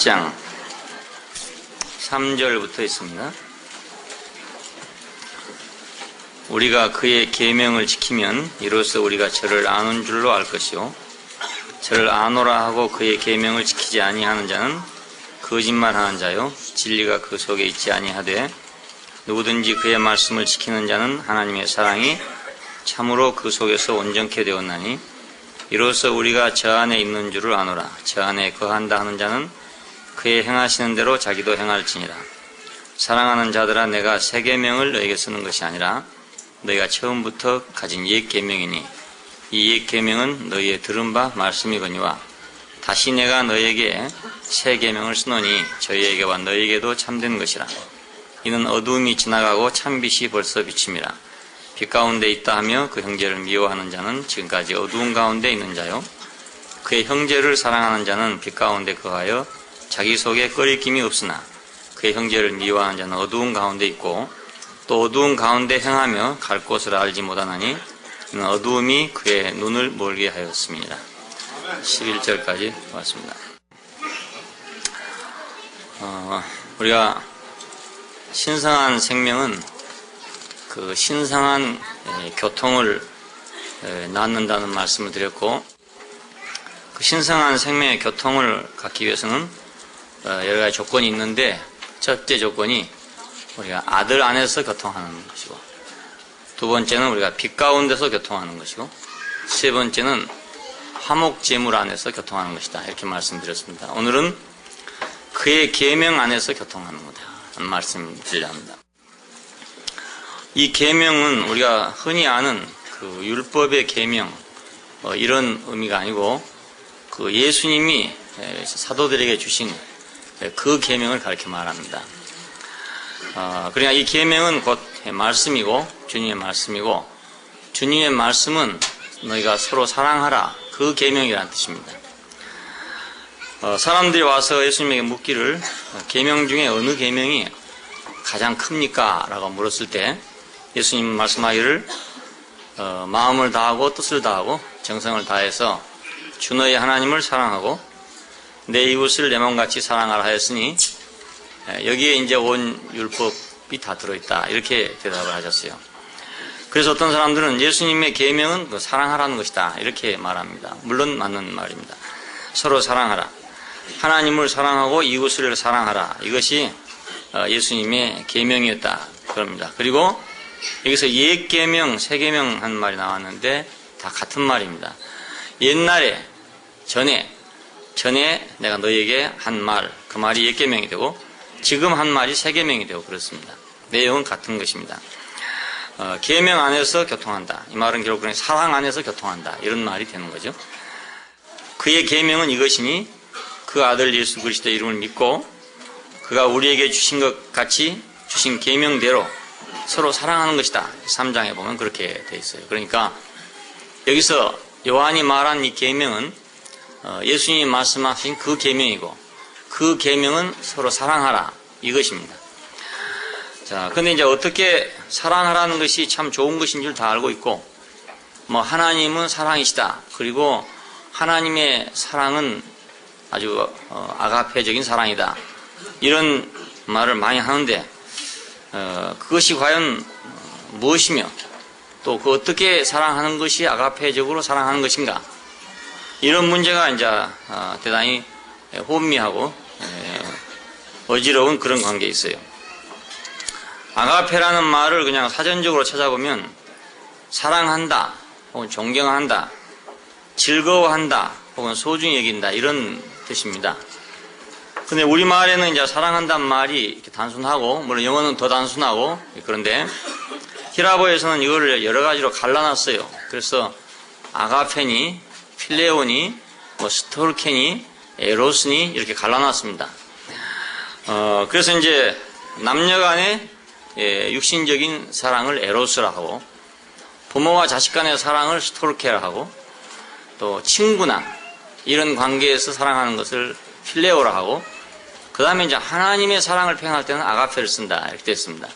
10장 3절부터 있습니다. 우리가 그의 계명을 지키면 이로써 우리가 저를 아는 줄로 알 것이요 저를 아노라 하고 그의 계명을 지키지 아니하는 자는 거짓말하는 자요 진리가 그 속에 있지 아니하되 누구든지 그의 말씀을 지키는 자는 하나님의 사랑이 참으로 그 속에서 온전케 되었나니 이로써 우리가 저 안에 있는 줄을 아노라. 저 안에 거한다 하는 자는 그의 행하시는 대로 자기도 행할지니라. 사랑하는 자들아, 내가 새 계명을 너에게 쓰는 것이 아니라 너희가 처음부터 가진 옛 계명이니 이 옛 계명은 너희의 들은 바 말씀이거니와 다시 내가 너희에게 새 계명을 쓰노니 저희에게와 너희에게도 참된 것이라. 이는 어두움이 지나가고 참빛이 벌써 비침이라. 빛 가운데 있다 하며 그 형제를 미워하는 자는 지금까지 어두운 가운데 있는 자요 그의 형제를 사랑하는 자는 빛 가운데 거하여 자기 속에 꺼리낌이 없으나 그의 형제를 미워하는 자는 어두운 가운데 있고 또 어두운 가운데 행하며 갈 곳을 알지 못하나니 이는 어두움이 그의 눈을 멀게 하였음이니라. 11절까지 왔습니다. 우리가 신성한 생명은 그 신성한 교통을 낳는다는 말씀을 드렸고, 그 신성한 생명의 교통을 갖기 위해서는 여러 가지 조건이 있는데, 첫째 조건이 우리가 아들 안에서 교통하는 것이고, 두 번째는 우리가 빛 가운데서 교통하는 것이고, 세 번째는 화목제물 안에서 교통하는 것이다. 이렇게 말씀드렸습니다. 오늘은 그의 계명 안에서 교통하는 거다 하는 말씀을 드리려 합니다. 이 계명은 우리가 흔히 아는 그 율법의 계명 이런 의미가 아니고 그 예수님이 사도들에게 주신 그 계명을 가르쳐 말합니다. 그러니까 이 계명은 곧 말씀이고 주님의 말씀이고 주님의 말씀은 너희가 서로 사랑하라 그 계명이라는 뜻입니다. 사람들이 와서 예수님에게 묻기를 계명 중에 어느 계명이 가장 큽니까? 라고 물었을 때 예수님 말씀하기를 마음을 다하고 뜻을 다하고 정성을 다해서 주 너의 하나님을 사랑하고 내 이웃을 내 몸같이 사랑하라 하였으니 여기에 이제 온 율법이 다 들어있다 이렇게 대답을 하셨어요. 그래서 어떤 사람들은 예수님의 계명은 사랑하라는 것이다 이렇게 말합니다. 물론 맞는 말입니다. 서로 사랑하라. 하나님을 사랑하고 이웃을 사랑하라. 이것이 예수님의 계명이었다 그럽니다. 그리고 여기서 옛 계명, 새 계명 한 말이 나왔는데 다 같은 말입니다. 옛날에 전에 내가 너희에게 한 말, 그 말이 옛 계명이 되고 지금 한 말이 새 계명이 되고 그렇습니다. 내용은 같은 것입니다. 계명 안에서 교통한다. 이 말은 결국 사랑 안에서 교통한다. 이런 말이 되는 거죠. 그의 계명은 이것이니 그 아들 예수 그리스도의 이름을 믿고 그가 우리에게 주신 것 같이 주신 계명대로 서로 사랑하는 것이다. 3장에 보면 그렇게 돼 있어요. 그러니까 여기서 요한이 말한 이 계명은 예수님이 말씀하신 그 계명이고 그 계명은 서로 사랑하라 이것입니다. 자, 근데 이제 어떻게 사랑하라는 것이 참 좋은 것인 줄 다 알고 있고 하나님은 사랑이시다. 그리고 하나님의 사랑은 아주 아가페적인 사랑이다. 이런 말을 많이 하는데 그것이 과연 무엇이며 또 그 어떻게 사랑하는 것이 아가페적으로 사랑하는 것인가 이런 문제가 이제 대단히 혼미하고 어지러운 그런 관계에 있어요. 아가페라는 말을 그냥 사전적으로 찾아보면 사랑한다 혹은 존경한다 즐거워한다 혹은 소중히 여긴다 이런 뜻입니다. 근데 우리말에는 이제 사랑한다는 말이 이렇게 단순하고, 물론 영어는 더 단순하고, 그런데 히라보에서는 이거를 여러 가지로 갈라놨어요. 그래서 아가페니, 필레오니, 스톨케니, 에로스니 이렇게 갈라놨습니다. 그래서 이제 남녀 간의 육신적인 사랑을 에로스라 하고, 부모와 자식 간의 사랑을 스톨케라 하고, 또 친구나 이런 관계에서 사랑하는 것을 필레오라 하고, 그 다음에 이제 하나님의 사랑을 표현할 때는 아가페를 쓴다. 이렇게 됐습니다.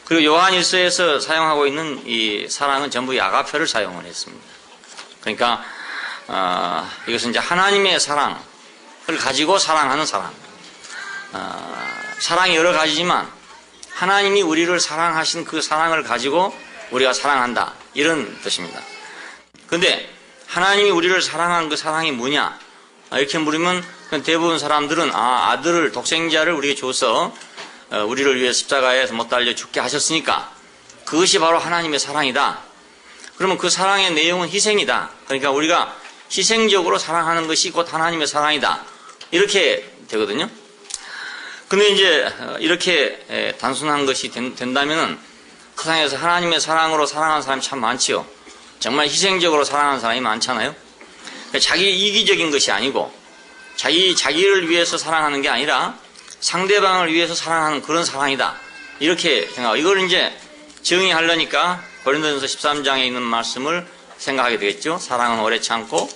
그리고 요한 1서에서 사용하고 있는 이 사랑은 전부 이 아가페를 사용을 했습니다. 그러니까, 이것은 이제 하나님의 사랑, 가지고 사랑하는 사랑. 사랑이 여러 가지지만 하나님이 우리를 사랑하신 그 사랑을 가지고 우리가 사랑한다. 이런 뜻입니다. 근데 하나님이 우리를 사랑한 그 사랑이 뭐냐? 이렇게 물으면 대부분 사람들은 아들을 독생자를 우리에게 줘서 우리를 위해 십자가에서 못 달려 죽게 하셨으니까 그것이 바로 하나님의 사랑이다. 그러면 그 사랑의 내용은 희생이다. 그러니까 우리가 희생적으로 사랑하는 것이 곧 하나님의 사랑이다. 이렇게 되거든요. 근데 이제 이렇게 단순한 것이 된다면은 그 세상에서 하나님의 사랑으로 사랑하는 사람이 참 많지요. 정말 희생적으로 사랑하는 사람이 많잖아요. 자기 이기적인 것이 아니고 자기를 위해서 사랑하는 게 아니라 상대방을 위해서 사랑하는 그런 사랑이다. 이렇게 생각하고 이걸 이제 정의하려니까 고린도전서 13장에 있는 말씀을 생각하게 되겠죠. 사랑은 오래 참고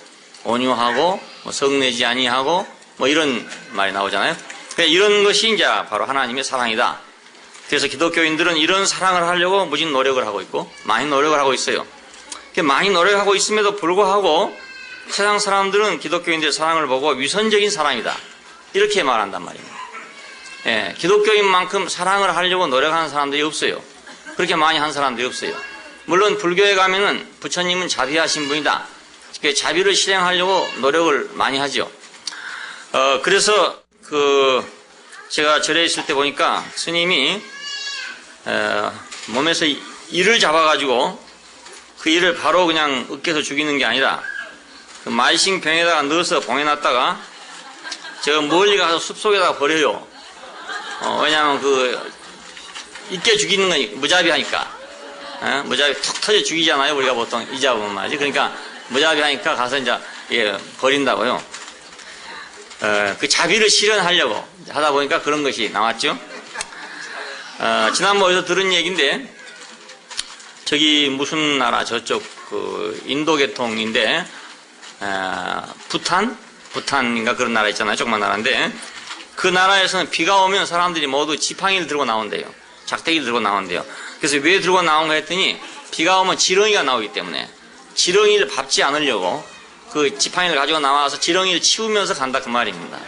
온유하고 성내지 아니하고 이런 말이 나오잖아요. 이런 것이 이제 바로 하나님의 사랑이다. 그래서 기독교인들은 이런 사랑을 하려고 무진 노력을 하고 있고 많이 노력을 하고 있어요. 많이 노력하고 있음에도 불구하고 세상 사람들은 기독교인들의 사랑을 보고 위선적인 사랑이다. 이렇게 말한단 말입니다. 기독교인만큼 사랑을 하려고 노력하는 사람들이 없어요. 그렇게 많이 한 사람들이 없어요. 물론 불교에 가면은 부처님은 자비하신 분이다. 자비를 실행하려고 노력을 많이 하죠. 그래서 제가 절에 있을 때 보니까 스님이 몸에서 이를 잡아가지고 그 이를 바로 그냥 으깨서 죽이는 게 아니라 그 말싱 병에다가 넣어서 봉해놨다가 제가 멀리 가서 숲속에다가 버려요. 왜냐하면 잊게 죽이는 건 무자비하니까. 무자비 툭 터져 죽이잖아요. 우리가 보통 이 잡으면 말이지. 그러니까 무자비하니까 가서 이제 버린다고요. 그 자비를 실현하려고 하다 보니까 그런 것이 나왔죠. 지난번에도 들은 얘기인데 저기 무슨 나라 저쪽 인도 계통인데 부탄인가 그런 나라 있잖아요. 조그만 나라인데 그 나라에서는 비가 오면 사람들이 모두 지팡이를 들고 나온대요. 작대기를 들고 나온대요. 그래서 왜 들고 나온가 했더니 비가 오면 지렁이가 나오기 때문에 지렁이를 밟지 않으려고 그 지팡이를 가지고 나와서 지렁이를 치우면서 간다 그 말입니다.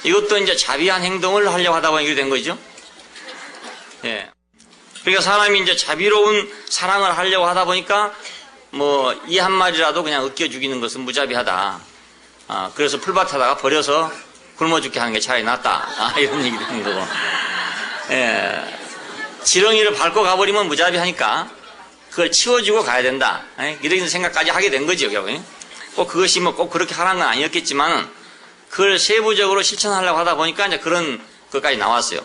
이것도 이제 자비한 행동을 하려고 하다 보니 이렇게 된 거죠. 예. 그러니까 사람이 이제 자비로운 사랑을 하려고 하다 보니까 이 한 마리라도 그냥 으깨 죽이는 것은 무자비하다. 그래서 풀밭에다가 버려서 굶어 죽게 하는 게 차라리 낫다. 이런 얘기 듣는 거고. 예. 지렁이를 밟고 가버리면 무자비하니까 그걸 치워주고 가야 된다. 이런 생각까지 하게 된 거죠, 결국에. 꼭 그것이 꼭 그렇게 하라는 건 아니었겠지만은 그걸 세부적으로 실천하려고 하다 보니까 이제 그런 것까지 나왔어요.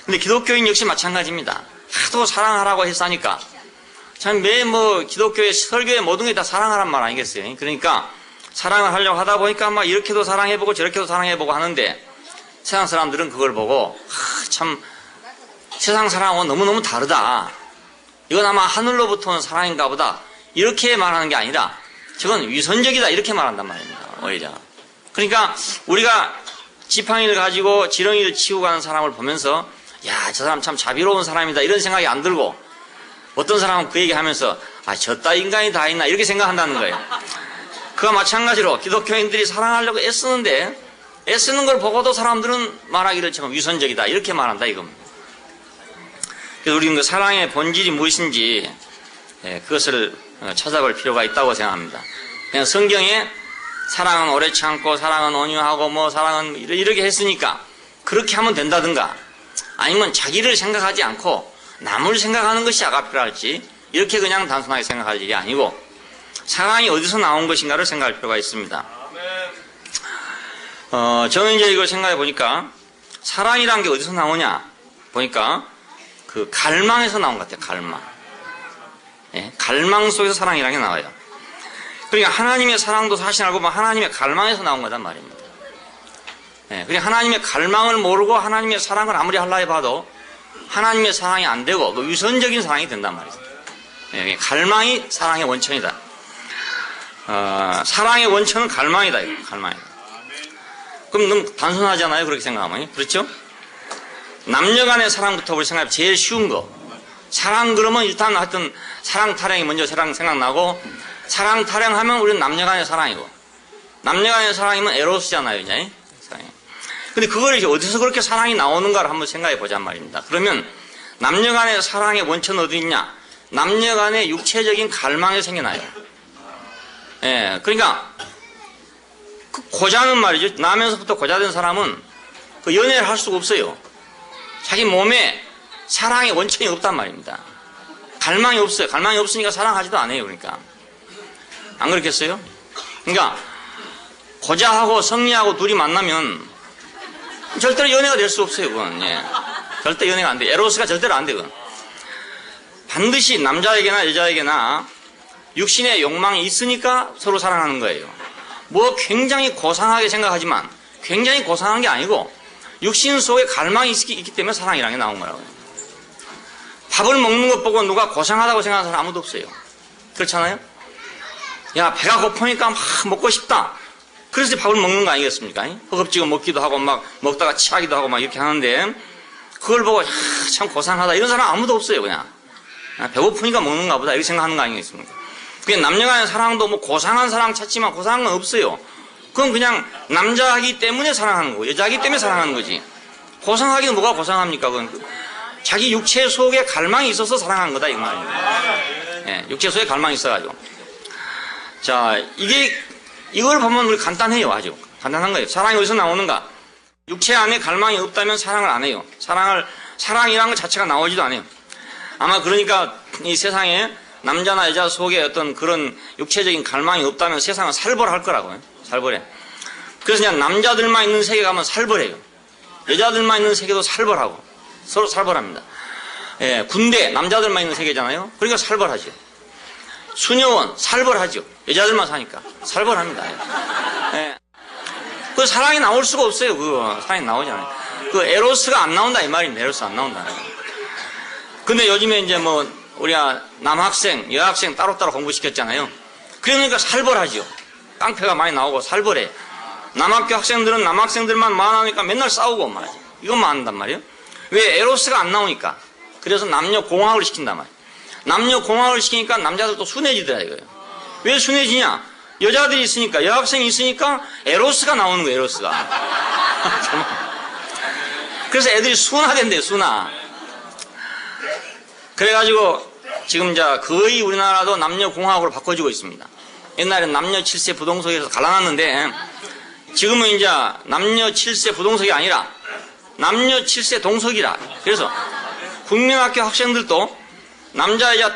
근데 기독교인 역시 마찬가지입니다. 하도 사랑하라고 했으니까 참 기독교의 설교의 모든 게 다 사랑하란 말 아니겠어요? 그러니까 사랑을 하려고 하다 보니까 이렇게도 사랑해보고 저렇게도 사랑해보고 하는데 세상 사람들은 그걸 보고 참 세상 사랑하고 너무너무 다르다. 이건 아마 하늘로부터 온 사랑인가 보다. 이렇게 말하는 게 아니라 저건 위선적이다. 이렇게 말한단 말입니다. 오히려. 그러니까 우리가 지팡이를 가지고 지렁이를 치우고 가는 사람을 보면서 야, 저 사람 참 자비로운 사람이다. 이런 생각이 안 들고 어떤 사람은 그 얘기하면서 저따 인간이 다 있나 이렇게 생각한다는 거예요. 그와 마찬가지로 기독교인들이 사랑하려고 애쓰는데 애쓰는 걸 보고도 사람들은 말하기를 참 위선적이다. 이렇게 말한다 이겁니다. 그래서 우리는 그 사랑의 본질이 무엇인지 그것을 찾아볼 필요가 있다고 생각합니다. 그냥 성경에 사랑은 오래 참고 사랑은 온유하고 사랑은 이렇게 했으니까 그렇게 하면 된다든가 아니면 자기를 생각하지 않고 남을 생각하는 것이 아가페라할지 이렇게 그냥 단순하게 생각할 일이 아니고 사랑이 어디서 나온 것인가를 생각할 필요가 있습니다. 저는 이제 이걸 생각해 보니까 사랑이란 게 어디서 나오냐 보니까 그 갈망에서 나온 것 같아요. 갈망. 예, 갈망 속에서 사랑이라는 게 나와요. 그러니까 하나님의 사랑도 사실 알고 보면 하나님의 갈망에서 나온 거단 말입니다. 예, 그러니까 하나님의 갈망을 모르고 하나님의 사랑을 아무리 하려 해봐도 하나님의 사랑이 안 되고 그 위선적인 사랑이 된단 말이죠. 예, 갈망이 사랑의 원천이다. 사랑의 원천은 갈망이다. 갈망이다. 그럼 너무 단순하잖아요. 그렇게 생각하면. 그렇죠? 남녀 간의 사랑부터 우리 생각하면 제일 쉬운 거. 사랑 그러면 일단 하여튼 사랑 타령이 먼저 생각나고 사랑 타령하면 우리는 남녀 간의 사랑이고 남녀 간의 사랑이면 에로스잖아요. 이제. 근데 그걸 이제 어디서 그렇게 사랑이 나오는가를 한번 생각해 보자 말입니다. 그러면 남녀 간의 사랑의 원천은 어디 있냐? 남녀 간의 육체적인 갈망이 생겨나요. 예, 그러니까 그 고자는 말이죠. 나면서부터 고자된 사람은 그 연애를 할 수가 없어요. 자기 몸에 사랑의 원천이 없단 말입니다. 갈망이 없어요. 갈망이 없으니까 사랑하지도 않아요. 그러니까 안 그렇겠어요? 그러니까 고자하고 성리하고 둘이 만나면 절대로 연애가 될 수 없어요. 그건 예. 절대 연애가 안 돼. 에로스가 절대로 안 돼. 그건 반드시 남자에게나 여자에게나 육신의 욕망이 있으니까 서로 사랑하는 거예요. 뭐 굉장히 고상하게 생각하지만 굉장히 고상한 게 아니고 육신 속에 갈망이 있기 때문에 사랑이라는 게 나온 거라고요. 밥을 먹는 것 보고 누가 고상하다고 생각하는 사람 아무도 없어요. 그렇잖아요? 야, 배가 고프니까 막 먹고 싶다. 그래서 밥을 먹는 거 아니겠습니까? 허겁지겁 먹기도 하고 막 먹다가 취하기도 하고 막 이렇게 하는데 그걸 보고 참 고상하다 이런 사람 아무도 없어요. 그냥 배고프니까 먹는가 보다 이렇게 생각하는 거 아니겠습니까? 그냥 남녀 간의 사랑도 뭐 고상한 사랑 찾지만 고상한 건 없어요. 그건 그냥 남자이기 때문에 사랑하는 거고 여자이기 때문에 사랑하는 거지. 고상하기는 뭐가 고상합니까? 그건 자기 육체 속에 갈망이 있어서 사랑하는 거다 이 말입니다. 예, 육체 속에 갈망이 있어가지고. 자, 이걸 보면 우리 간단해요. 아주 간단한 거예요. 사랑이 어디서 나오는가? 육체 안에 갈망이 없다면 사랑을 안 해요. 사랑이라는 것 자체가 나오지도 않아요. 아마 그러니까 이 세상에 남자나 여자 속에 어떤 그런 육체적인 갈망이 없다면 세상은 살벌할 거라고요. 살벌해. 그래서 그냥 남자들만 있는 세계 가면 살벌해요. 여자들만 있는 세계도 살벌하고 서로 살벌합니다. 예, 군대 남자들만 있는 세계잖아요. 그러니까 살벌하죠. 수녀원 살벌하죠. 여자들만 사니까 살벌합니다. 예. 그 사랑이 나올 수가 없어요. 그거 사랑이 나오지 않아요. 그 에로스가 안 나온다 이 말입니다. 에로스 안 나온다. 근데 요즘에 이제 뭐 우리가 남학생, 여학생 따로따로 공부시켰잖아요. 그러니까 살벌하죠. 깡패가 많이 나오고 살벌해. 남학교 학생들은 남학생들만 만나니까 맨날 싸우고 말이죠. 이것만 한단 말이에요. 왜? 에로스가 안 나오니까. 그래서 남녀 공학을 시킨단 말이에요. 남녀 공학을 시키니까 남자들도 순해지더라 이거예요. 왜 순해지냐? 여자들이 있으니까, 여학생이 있으니까 에로스가 나오는 거예요. 에로스가. 그래서 애들이 순화된대요. 순화. 그래가지고 지금 이제 거의 우리나라도 남녀 공학으로 바꿔지고 있습니다. 옛날엔 남녀 7세 부동석에서 갈라놨는데 지금은 이제 남녀 7세 부동석이 아니라 남녀 7세 동석이라. 그래서 국민학교 학생들도 남자 여자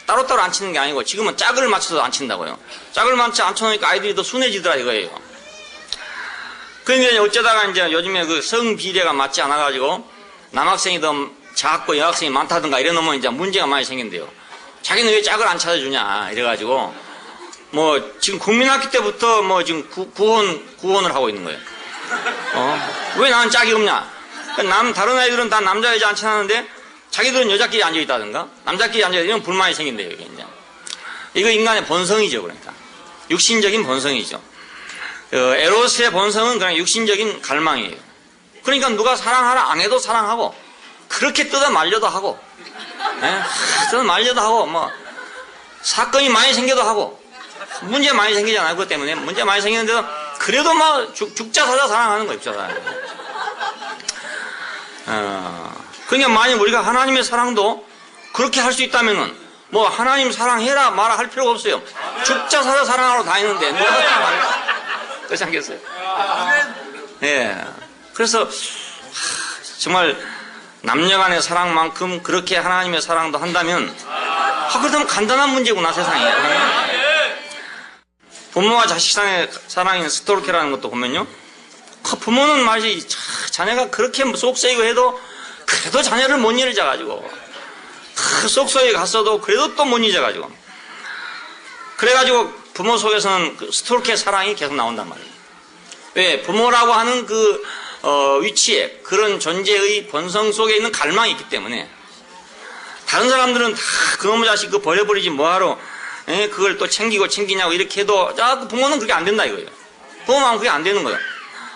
따로따로 앉히는 게 아니고 지금은 짝을 맞춰서 앉힌다고요. 짝을 맞춰 앉혀놓으니까 아이들이 더 순해지더라 이거예요. 그러니까 어쩌다가 이제 요즘에 그 성비례가 맞지 않아가지고 남학생이 더 작고 여학생이 많다든가 이래놓으면 이제 문제가 많이 생긴대요. 자기는 왜 짝을 안 찾아주냐 이래가지고 뭐 지금 국민학교 때부터 뭐 지금 구혼을 하고 있는 거예요. 왜 나는 짝이 없냐? 다른 아이들은 다 남자 여자 앉혀놨는데 자기들은 여자끼리 앉아있다든가 남자끼리 앉아있다 이런 불만이 생긴대요. 이게 이거 인간의 본성이죠. 그러니까 육신적인 본성이죠. 에로스의 본성은 그냥 육신적인 갈망이에요. 그러니까 누가 사랑하라 안 해도 사랑하고 그렇게 뜯어 말려도 하고 뜯어 말려도 하고 뭐 사건이 많이 생겨도 하고 문제 많이 생기잖아요. 그것 때문에 문제 많이 생기는데도 그래도 막 죽자 사자 사랑하는 거예요. 죽자 사자. 그러니까 만약 우리가 하나님의 사랑도 그렇게 할 수 있다면은 뭐 하나님 사랑해라 말아 할 필요가 없어요. 죽자 사자 사랑하러 다니는데 누가 그렇게 말해? 그렇지 않겠어요? 예. 그래서 정말 남녀 간의 사랑만큼 그렇게 하나님의 사랑도 한다면 그렇다면 간단한 문제구나 세상에. 부모와 자식 사랑인 스토르케라는 것도 보면요. 부모는 말이지 자녀가 그렇게 쏙쓰이고 해도 그래도 자녀를 못 잊어가지고 쏙쏘이 갔어도 그래도 또 못 잊어가지고 그래가지고 부모 속에서는 그 스토르케 사랑이 계속 나온단 말이에요. 왜? 부모라고 하는 그 위치에 그런 존재의 본성 속에 있는 갈망이 있기 때문에 다른 사람들은 다 그놈의 자식 그 버려버리지 뭐하러 그걸 또 챙기냐고 이렇게 해도 그 부모는 그게 안 된다 이거예요. 부모만 그게 안 되는 거예요.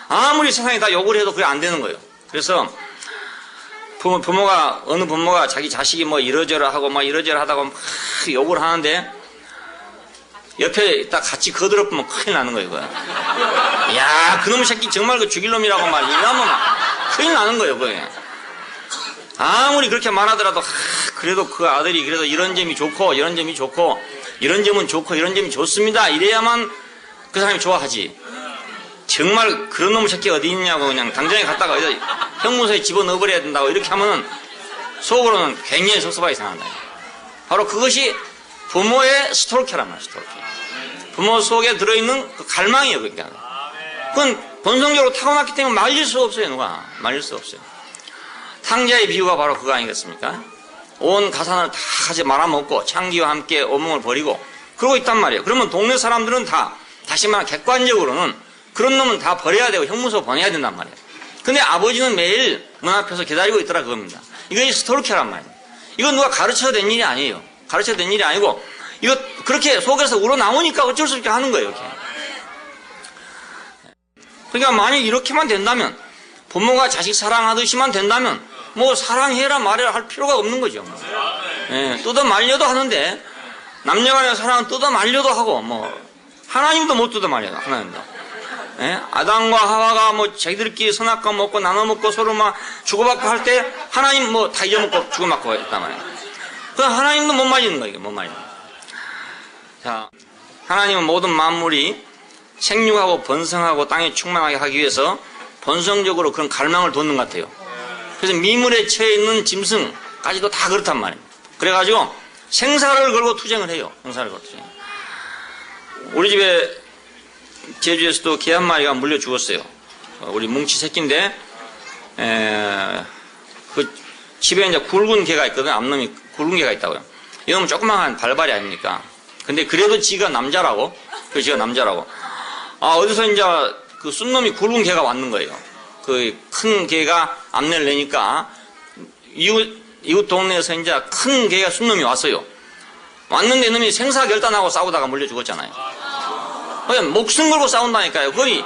아무리 세상에 다 욕을 해도 그게 안 되는 거예요. 그래서 어느 부모가 자기 자식이 뭐 이러저러 하고 막 이러저러 하다가 막 욕을 하는데 옆에 딱 같이 거들어보면 큰일 나는 거예요, 그거. 야, 그놈의 새끼 정말 그 죽일 놈이라고 말이야. 이러면 큰일 나는 거예요, 그거. 아무리 그렇게 말하더라도, 그래도 그 아들이 그래도 이런 점이 좋고, 이런 점이 좋고, 이런 점은 좋고, 이런 점이 좋습니다. 이래야만 그 사람이 좋아하지. 정말 그런 놈의 새끼 어디 있냐고 그냥 당장에 갔다가 형무소에 집어넣어버려야 된다고 이렇게 하면은 속으로는 굉장히 섭섭하게 생각한다. 바로 그것이 부모의 스토르케란 말이야, 스토르케. 부모 속에 들어있는 그 갈망이에요, 그러니까. 그건 본성적으로 타고났기 때문에 말릴 수가 없어요, 누가. 말릴 수가 없어요. 탕자의 비유가 바로 그거 아니겠습니까? 온 가산을 다 같이 말아먹고 창기와 함께 오멍을 버리고 그러고 있단 말이에요. 그러면 동네 사람들은 다, 다시 말하면 객관적으로는 그런 놈은 다 버려야 되고 형무소 보내야 된단 말이에요. 근데 아버지는 매일 문 앞에서 기다리고 있더라 그겁니다. 이것이 스토르케란 말이에요. 이건 누가 가르쳐야 된 일이 아니에요. 가르쳐야 된 일이 아니고 이거 그렇게 속에서 우러나오니까 어쩔 수 없게 하는 거예요. 이렇게. 그러니까 만약 이렇게만 된다면 부모가 자식 사랑하듯이만 된다면 뭐 사랑해라 말해라 할 필요가 없는 거죠. 예, 뜯어 말려도 하는데 남녀간의 사랑은 뜯어 말려도 하고 뭐 하나님도 못 뜯어 말려요. 하나님도. 예? 아담과 하와가 뭐 자기들끼리 선악과 먹고 나눠 먹고 서로 막 주고받고 할 때 하나님 뭐 다 잊어먹고 주고받고 했단 말이에요. 그 하나님도 못 말리는 거예요. 못 말리는 거예요. 자, 하나님은 모든 만물이 생육하고 번성하고 땅에 충만하게 하기 위해서 본성적으로 그런 갈망을 돋는 것 같아요. 그래서 미물에 처해 있는 짐승까지도 다 그렇단 말이에요. 그래가지고 생사를 걸고 투쟁을 해요. 생사를 걸고 투쟁. 우리 집에 제주에서도 개 한 마리가 물려 죽었어요. 우리 뭉치 새끼인데, 그 집에 이제 굵은 개가 있거든. 앞놈이 굵은 개가 있다고요. 이놈은 조그마한 발발이 아닙니까? 근데 그래도 지가 남자라고, 지가 남자라고. 어디서 이제 그 쏜놈이 굵은 개가 왔는 거예요. 그 큰 개가 암내를 내니까 이웃 동네에서 이제 큰 개가 쏜놈이 왔어요. 왔는데 이놈이 생사결단하고 싸우다가 물려 죽었잖아요. 그냥 목숨 걸고 싸운다니까요. 거의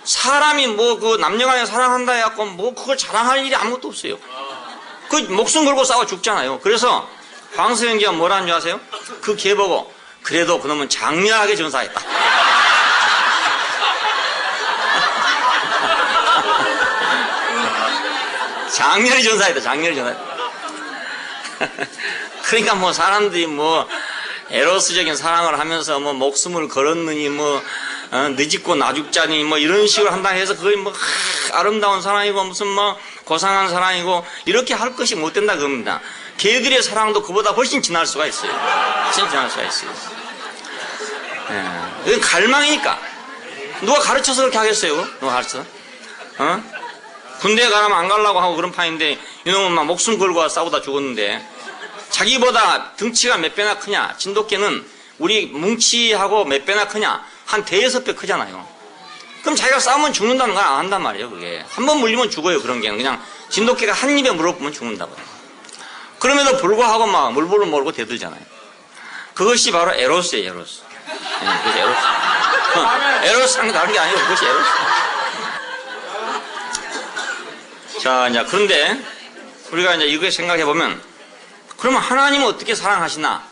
사람이 뭐 그 남녀간에 사랑한다 해갖고 뭐 그걸 자랑할 일이 아무것도 없어요. 그 목숨 걸고 싸워 죽잖아요. 그래서 황소연기가 뭐라는 줄 아세요? 그 개 보고 그래도 그놈은 장렬하게 전사했다. 장렬히 전사했다. 장렬히 전사했다. 그러니까 뭐 사람들이 뭐 에로스적인 사랑을 하면서 뭐 목숨을 걸었느니 뭐 늦짓고 나죽자니 뭐 이런 식으로 한다 해서 그게 뭐 아름다운 사랑이고 무슨 뭐 고상한 사랑이고 이렇게 할 것이 못 된다 그럽니다. 개들의 사랑도 그보다 훨씬 진할 수가 있어요. 훨씬 진할 수가 있어요. 이건 갈망이니까. 누가 가르쳐서 그렇게 하겠어요? 누가 가르쳐서? 군대에 가라면 안 가려고 하고 그런 판인데 이놈은 막 목숨 걸고 싸우다 죽었는데 자기보다 등치가 몇 배나 크냐? 진돗개는 우리 뭉치하고 몇 배나 크냐? 한 대여섯 배 크잖아요. 그럼 자기가 싸우면 죽는다는 걸 안 한단 말이에요, 그게. 한 번 물리면 죽어요, 그런 개는. 그냥 진돗개가 한 입에 물어 보면 죽는다고요. 그럼에도 불구하고 막 물불을 몰고 대들잖아요. 그것이 바로 에로스예요, 에로스. 네, 그것이 에로스. 에로스랑 다른 게 아니고 그것이 에로스. 자, 이제 그런데 우리가 이제 이거 생각해 보면 그러면 하나님은 어떻게 사랑하시나?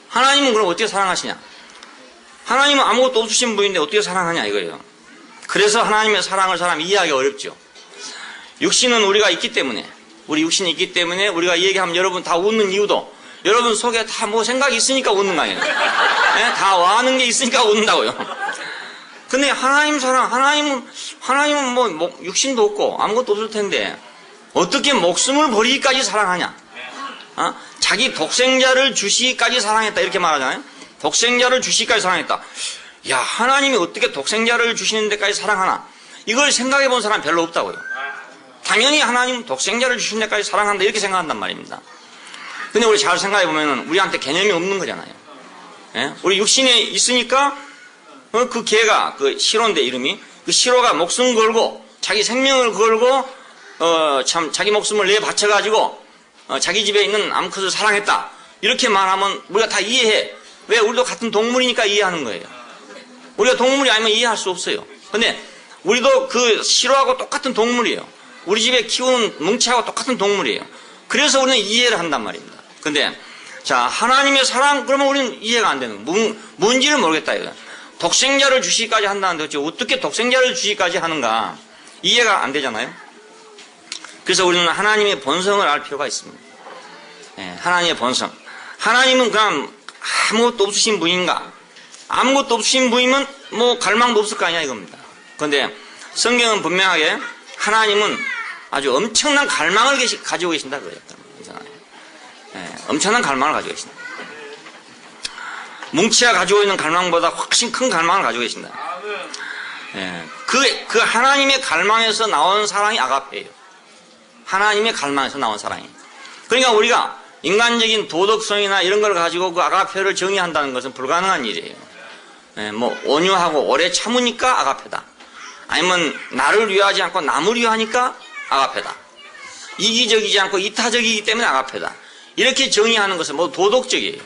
하나님은 그럼 어떻게 사랑하시냐? 하나님은 아무것도 없으신 분인데 어떻게 사랑하냐 이거예요. 그래서 하나님의 사랑을 사람이 이해하기 어렵죠. 육신은 우리가 있기 때문에 우리 육신이 있기 때문에 우리가 얘기하면 여러분 다 웃는 이유도 여러분 속에 다 뭐 생각이 있으니까 웃는 거 아니에요. 네? 다 와하는 게 있으니까 웃는다고요. 근데 하나님 사랑, 하나님은 뭐 육신도 없고 아무것도 없을 텐데 어떻게 목숨을 버리기까지 사랑하냐? 자기 독생자를 주시기까지 사랑했다 이렇게 말하잖아요. 독생자를 주시기까지 사랑했다. 야, 하나님이 어떻게 독생자를 주시는 데까지 사랑하나? 이걸 생각해 본 사람 별로 없다고요. 당연히 하나님은 독생자를 주시는 데까지 사랑한다 이렇게 생각한단 말입니다. 근데 우리 잘 생각해 보면 우리한테 개념이 없는 거잖아요. 예? 우리 육신에 있으니까 그 개가 그 시로인데 이름이 그 시로가 목숨 걸고 자기 생명을 걸고 참 자기 목숨을 내 바쳐가지고 자기 집에 있는 암컷을 사랑했다 이렇게 말하면 우리가 다 이해해. 왜? 우리도 같은 동물이니까 이해하는 거예요. 우리가 동물이 아니면 이해할 수 없어요. 근데 우리도 그 시로하고 똑같은 동물이에요. 우리 집에 키우는 뭉치하고 똑같은 동물이에요. 그래서 우리는 이해를 한단 말입니다. 근데 자, 하나님의 사랑, 그러면 우리는 이해가 안 되는 거예요. 뭔지를 모르겠다, 이거. 독생자를 주시기까지 한다는데 어떻게 독생자를 주시기까지 하는가? 이해가 안 되잖아요. 그래서 우리는 하나님의 본성을 알 필요가 있습니다. 예, 하나님의 본성. 하나님은 그냥 아무것도 없으신 분인가? 아무것도 없으신 분이면 뭐 갈망도 없을 거 아니야 이겁니다. 그런데 성경은 분명하게 하나님은 아주 엄청난 갈망을 가지고 계신다 그래요. 예, 엄청난 갈망을 가지고 계신다. 뭉치가 가지고 있는 갈망보다 훨씬 큰 갈망을 가지고 계신다. 예, 그 하나님의 갈망에서 나온 사랑이 아가페예요. 하나님의 갈망에서 나온 사랑이. 그러니까 우리가 인간적인 도덕성이나 이런 걸 가지고 그 아가페를 정의한다는 것은 불가능한 일이에요. 예, 뭐 온유하고 오래 참으니까 아가페다. 아니면 나를 위하지 않고 남을 위하니까 아가페다. 이기적이지 않고 이타적이기 때문에 아가페다. 이렇게 정의하는 것은 뭐 도덕적이에요.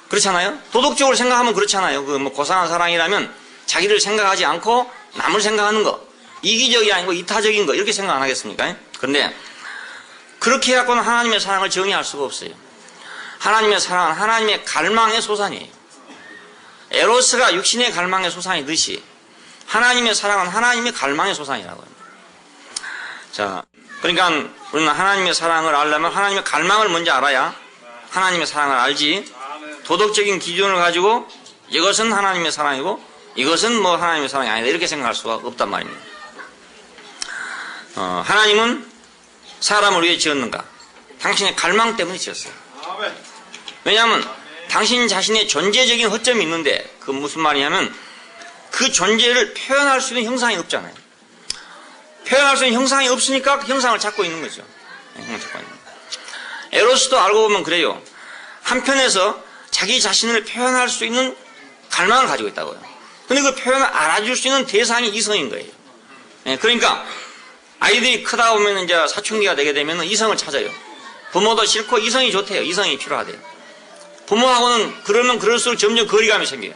그렇잖아요? 도덕적으로 생각하면 그렇잖아요. 그 뭐 고상한 사랑이라면 자기를 생각하지 않고 남을 생각하는 거. 이기적이 아니고 이타적인 거. 이렇게 생각 안 하겠습니까? 그런데 그렇게 해갖고는 하나님의 사랑을 정의할 수가 없어요. 하나님의 사랑은 하나님의 갈망의 소산이에요. 에로스가 육신의 갈망의 소산이듯이 하나님의 사랑은 하나님의 갈망의 소산이라고요. 자, 그러니까 우리는 하나님의 사랑을 알려면 하나님의 갈망을 먼저 알아야 하나님의 사랑을 알지, 도덕적인 기준을 가지고 이것은 하나님의 사랑이고 이것은 뭐 하나님의 사랑이 아니다 이렇게 생각할 수가 없단 말입니다. 하나님은 사람을 위해 지었는가? 당신의 갈망 때문에 지었어요. 왜냐하면 당신 자신의 존재적인 허점이 있는데 그 무슨 말이냐면 그 존재를 표현할 수 있는 형상이 없잖아요. 표현할 수 있는 형상이 없으니까 그 형상을 찾고 있는 거죠. 형상을 찾고 있는 거예요. 에로스도 알고 보면 그래요. 한편에서 자기 자신을 표현할 수 있는 갈망을 가지고 있다고요. 근데 그 표현을 알아줄 수 있는 대상이 이성인 거예요. 그러니까 아이들이 크다 보면 이제 사춘기가 되게 되면 이성을 찾아요. 부모도 싫고 이성이 좋대요. 이성이 필요하대요. 부모하고는 그러면 그럴수록 점점 거리감이 생겨요.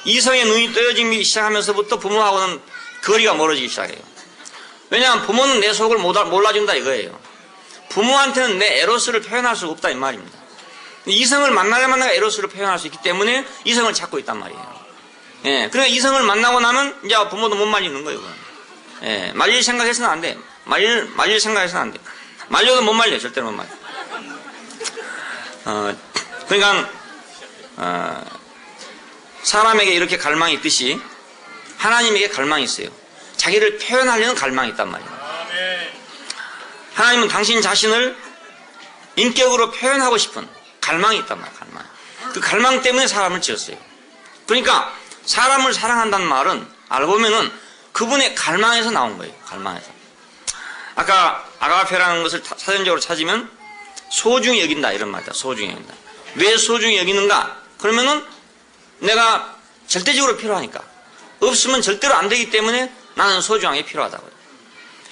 이성의 눈이 떠여지기 시작하면서부터 부모하고는 거리가 멀어지기 시작해요. 왜냐하면 부모는 내 속을 몰라준다 이거예요. 부모한테는 내 에로스를 표현할 수가 없다 이 말입니다. 이성을 만나려면 내가 에로스를 표현할 수 있기 때문에 이성을 찾고 있단 말이에요. 예, 그러니까 이성을 만나고 나면 이제 부모도 못 말리는 거예요. 예, 말릴 생각해서는 안 돼. 말릴 생각해서는 안 돼. 말려도 못 말려. 절대로 못 말려. 그러니까 사람에게 이렇게 갈망이 있듯이 하나님에게 갈망이 있어요. 자기를 표현하려는 갈망이 있단 말이에요. 하나님은 당신 자신을 인격으로 표현하고 싶은 갈망이 있단 말이에요. 갈망. 그 갈망 때문에 사람을 지었어요. 그러니까 사람을 사랑한다는 말은 알고 보면은 그분의 갈망에서 나온 거예요. 갈망에서. 아까 아가페라는 것을 사전적으로 찾으면 소중히 여긴다 이런 말이다. 소중히 여긴다. 왜 소중히 여기는가? 그러면은 내가 절대적으로 필요하니까. 없으면 절대로 안 되기 때문에 나는 소중하게 필요하다고요.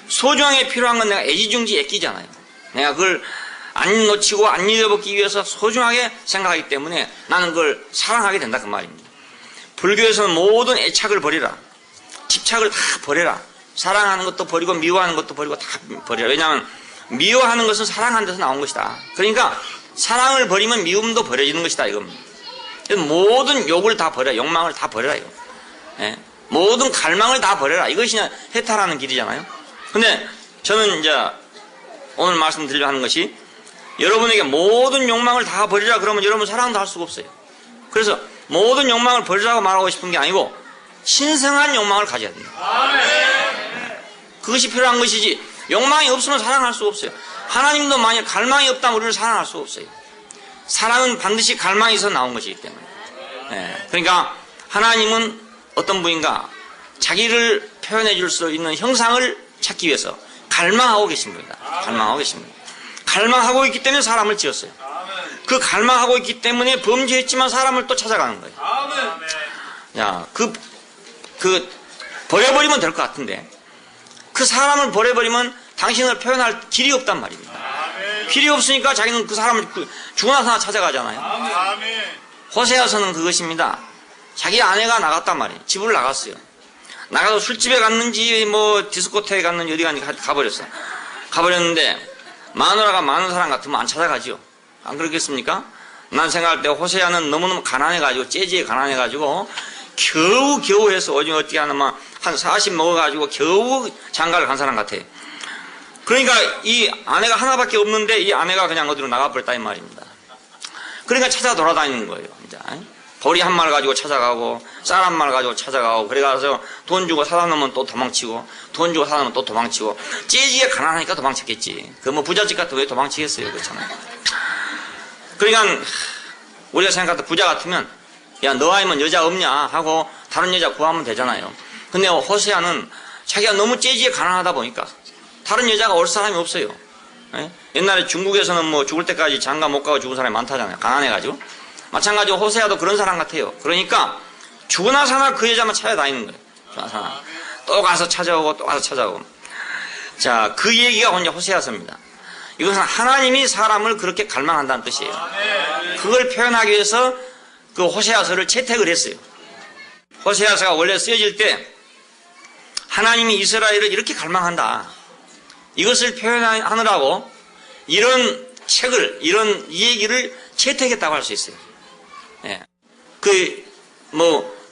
소중하게 필요한 건 내가 애지중지 애끼잖아요. 내가 그걸 안 놓치고 안 잃어버리기 위해서 소중하게 생각하기 때문에 나는 그걸 사랑하게 된다 그 말입니다. 불교에서는 모든 애착을 버리라. 집착을 다 버려라. 사랑하는 것도 버리고 미워하는 것도 버리고 다 버리라. 왜냐하면 미워하는 것은 사랑하는 데서 나온 것이다. 그러니까 사랑을 버리면 미움도 버려지는 것이다 이겁니다. 모든 욕을 다 버려라. 욕망을 다 버려라 이거. 예? 모든 갈망을 다 버려라. 이것이 해탈하는 길이잖아요. 근데 저는 이제 오늘 말씀드리려 하는 것이 여러분에게 모든 욕망을 다 버리라 그러면 여러분 사랑도 할 수가 없어요. 그래서 모든 욕망을 버리라고 말하고 싶은 게 아니고 신성한 욕망을 가져야 된다. 그것이 필요한 것이지 욕망이 없으면 사랑할 수 없어요. 하나님도 만약 갈망이 없다면 우리를 사랑할 수 없어요. 사랑은 반드시 갈망에서 나온 것이기 때문에. 그러니까 하나님은 어떤 분인가 자기를 표현해 줄 수 있는 형상을 찾기 위해서 갈망하고 계신 분이다. 갈망하고 계신 분. 갈망하고 있기 때문에 사람을 지었어요. 그 갈망하고 있기 때문에 범죄했지만 사람을 또 찾아가는 거예요. 야, 버려버리면 될 것 같은데 그 사람을 버려버리면 당신을 표현할 길이 없단 말입니다. 길이 없으니까 자기는 그 사람을 죽어나서 찾아가잖아요. 호세아서는 그것입니다. 자기 아내가 나갔단 말이에요. 집을 나갔어요. 나가서 술집에 갔는지 뭐 디스코테에 갔는지 어디 갔는지 가버렸어. 가버렸는데 마누라가 많은 사람 같으면 안 찾아가지요. 안 그렇겠습니까? 난 생각할 때 호세아는 너무너무 가난해가지고, 재지에 가난해가지고, 겨우 해서 오징어 어떻게 하냐면, 한 40 먹어가지고, 겨우 장가를 간 사람 같아요. 그러니까 이 아내가 하나밖에 없는데, 이 아내가 그냥 어디로 나가버렸다, 이 말입니다. 그러니까 찾아 돌아다니는 거예요, 이제. 보리 한 말 가지고 찾아가고, 쌀 한 말 가지고 찾아가고, 그래가서 돈 주고 사다 놓으면 또 도망치고, 돈 주고 사다 놓으면 또 도망치고, 재지에 가난하니까 도망쳤겠지. 그 뭐 부잣집 같은 왜 도망치겠어요, 그렇잖아요. 그러니까, 우리가 생각할 때 부자 같으면, 야, 너 아니면 여자 없냐? 하고, 다른 여자 구하면 되잖아요. 근데 호세아는 자기가 너무 재지에 가난하다 보니까, 다른 여자가 올 사람이 없어요. 예? 옛날에 중국에서는 뭐 죽을 때까지 장가 못 가고 죽은 사람이 많다잖아요. 가난해가지고. 마찬가지로 호세아도 그런 사람 같아요. 그러니까 죽으나 사나 그 여자만 찾아다니는 거예요. 죽으나 사나. 또 가서 찾아오고 또 가서 찾아오고. 자, 그 얘기가 혼자 호세아서입니다. 이것은 하나님이 사람을 그렇게 갈망한다는 뜻이에요. 그걸 표현하기 위해서 그 호세아서를 채택을 했어요. 호세아서가 원래 쓰여질 때 하나님이 이스라엘을 이렇게 갈망한다. 이것을 표현하느라고 이런 책을, 이런 얘기를 채택했다고 할 수 있어요. 예.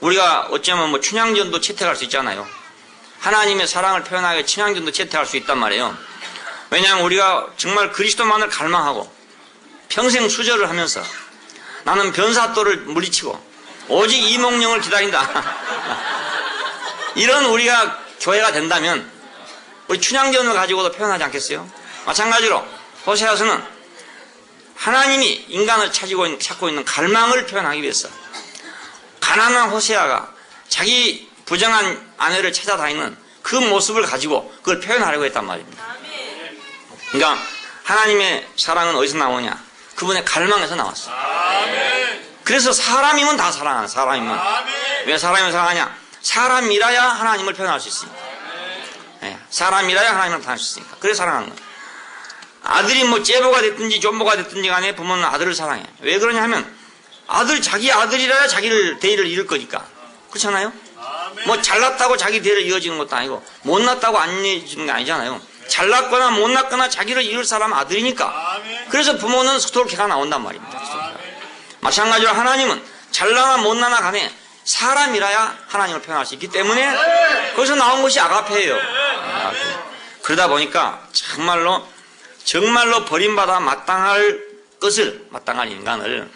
우리가 어쩌면 춘향전도 채택할 수 있잖아요. 하나님의 사랑을 표현하기 위해 춘향전도 채택할 수 있단 말이에요. 왜냐하면 우리가 정말 그리스도만을 갈망하고 평생 수절을 하면서 나는 변사또를 물리치고 오직 이몽룡을 기다린다. 이런 우리가 교회가 된다면 우리 춘향전을 가지고도 표현하지 않겠어요? 마찬가지로 호세아서는 하나님이 인간을 찾고 있는 갈망을 표현하기 위해서 가난한 호세아가 자기 부정한 아내를 찾아다니는 그 모습을 가지고 그걸 표현하려고 했단 말입니다. 그러니까 하나님의 사랑은 어디서 나오냐? 그분의 갈망에서 나왔어요. 그래서 사람이면 다 사랑하는 사람이면. 왜 사람이면 사랑하냐? 사람이라야 하나님을 표현할 수 있으니까. 네, 사람이라야 하나님을 표현할 수 있으니까. 그래서 사랑하는 거예요. 아들이 째보가 됐든지 존보가 됐든지 간에 부모는 아들을 사랑해. 왜 그러냐 하면 자기 아들이라야 자기를 대의를 이룰 거니까. 그렇잖아요? 잘났다고 자기 대의를 이어지는 것도 아니고 못났다고 안 이어지는 게 아니잖아요. 잘났거나 못났거나 자기를 이룰 사람은 아들이니까. 그래서 부모는 스토로 개가 나온단 말입니다. 마찬가지로 하나님은 잘나나 못나나 간에 사람이라야 하나님을 표현할 수 있기 때문에 거기서 나온 것이 아가페예요. 그러다 보니까 정말로 버림받아 마땅할 인간을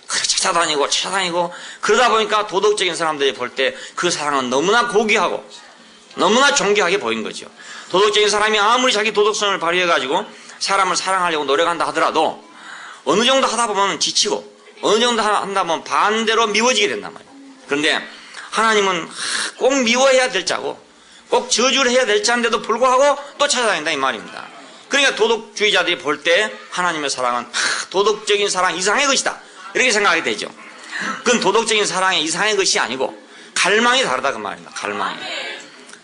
찾아다니고 그러다 보니까 도덕적인 사람들이 볼 때 그 사랑은 너무나 고귀하고 너무나 존귀하게 보인 거죠. 도덕적인 사람이 아무리 자기 도덕성을 발휘해가지고 사람을 사랑하려고 노력한다 하더라도 어느 정도 하다 보면 지치고 어느 정도 한다 보면 반대로 미워지게 된단 말이에요. 그런데 하나님은 꼭 미워해야 될 자고 꼭 저주를 해야 될 자인데도 불구하고 또 찾아다닌다 이 말입니다. 그러니까 도덕주의자들이 볼 때 하나님의 사랑은 도덕적인 사랑 이상의 것이다 이렇게 생각하게 되죠. 그건 도덕적인 사랑의 이상의 것이 아니고 갈망이 다르다 그 말입니다. 갈망이.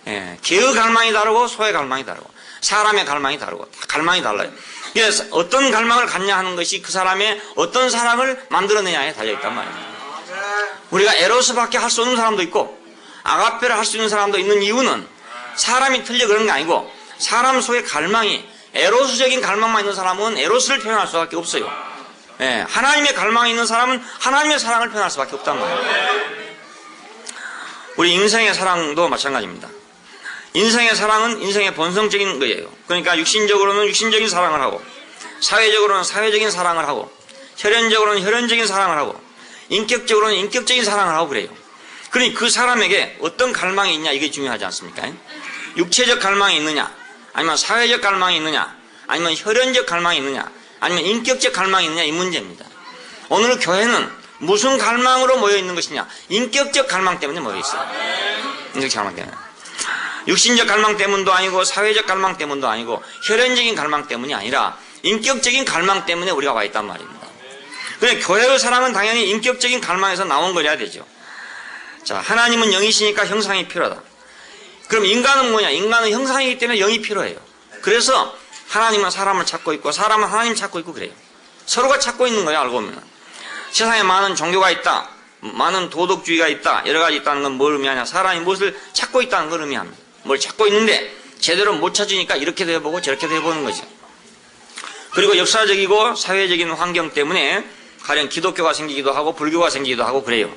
예, 개의 갈망이 다르고 소의 갈망이 다르고 사람의 갈망이 다르고 갈망이 달라요. 그래서 어떤 갈망을 갖냐 하는 것이 그 사람의 어떤 사랑을 만들어내냐에 달려있단 말입니다. 우리가 에로스밖에 할 수 없는 사람도 있고 아가페를 할 수 있는 사람도 있는 이유는 사람이 틀려 그런 게 아니고 사람 속의 갈망이 에로스적인 갈망만 있는 사람은 에로스를 표현할 수밖에 없어요. 예, 하나님의 갈망이 있는 사람은 하나님의 사랑을 표현할 수밖에 없단 말이에요. 우리 인생의 사랑도 마찬가지입니다. 인생의 사랑은 인생의 본성적인 거예요. 그러니까 육신적으로는 육신적인 사랑을 하고 사회적으로는 사회적인 사랑을 하고 혈연적으로는 혈연적인 사랑을 하고 인격적으로는 인격적인 사랑을 하고 그래요. 그러니 그 사람에게 어떤 갈망이 있냐 이게 중요하지 않습니까? 육체적 갈망이 있느냐 아니면 사회적 갈망이 있느냐 아니면 혈연적 갈망이 있느냐 아니면 인격적 갈망이 있느냐 이 문제입니다. 오늘 교회는 무슨 갈망으로 모여 있는 것이냐 인격적 갈망 때문에 모여 있어요. 인격적 갈망 때문에. 육신적 갈망 때문도 아니고 사회적 갈망 때문도 아니고 혈연적인 갈망 때문이 아니라 인격적인 갈망 때문에 우리가 와 있단 말입니다. 그래 교회의 사랑은 당연히 인격적인 갈망에서 나온 거려야 되죠. 자, 하나님은 영이시니까 형상이 필요하다. 그럼 인간은 뭐냐? 인간은 형상이기 때문에 영이 필요해요. 그래서 하나님은 사람을 찾고 있고 사람은 하나님 찾고 있고 그래요. 서로가 찾고 있는 거예요. 알고 보면. 세상에 많은 종교가 있다. 많은 도덕주의가 있다. 여러 가지 있다는 건 뭘 의미하냐? 사람이 무엇을 찾고 있다는 걸 의미합니다. 뭘 찾고 있는데 제대로 못 찾으니까 이렇게도 해보고 저렇게도 해보는 거죠. 그리고 역사적이고 사회적인 환경 때문에 가령 기독교가 생기기도 하고 불교가 생기기도 하고 그래요.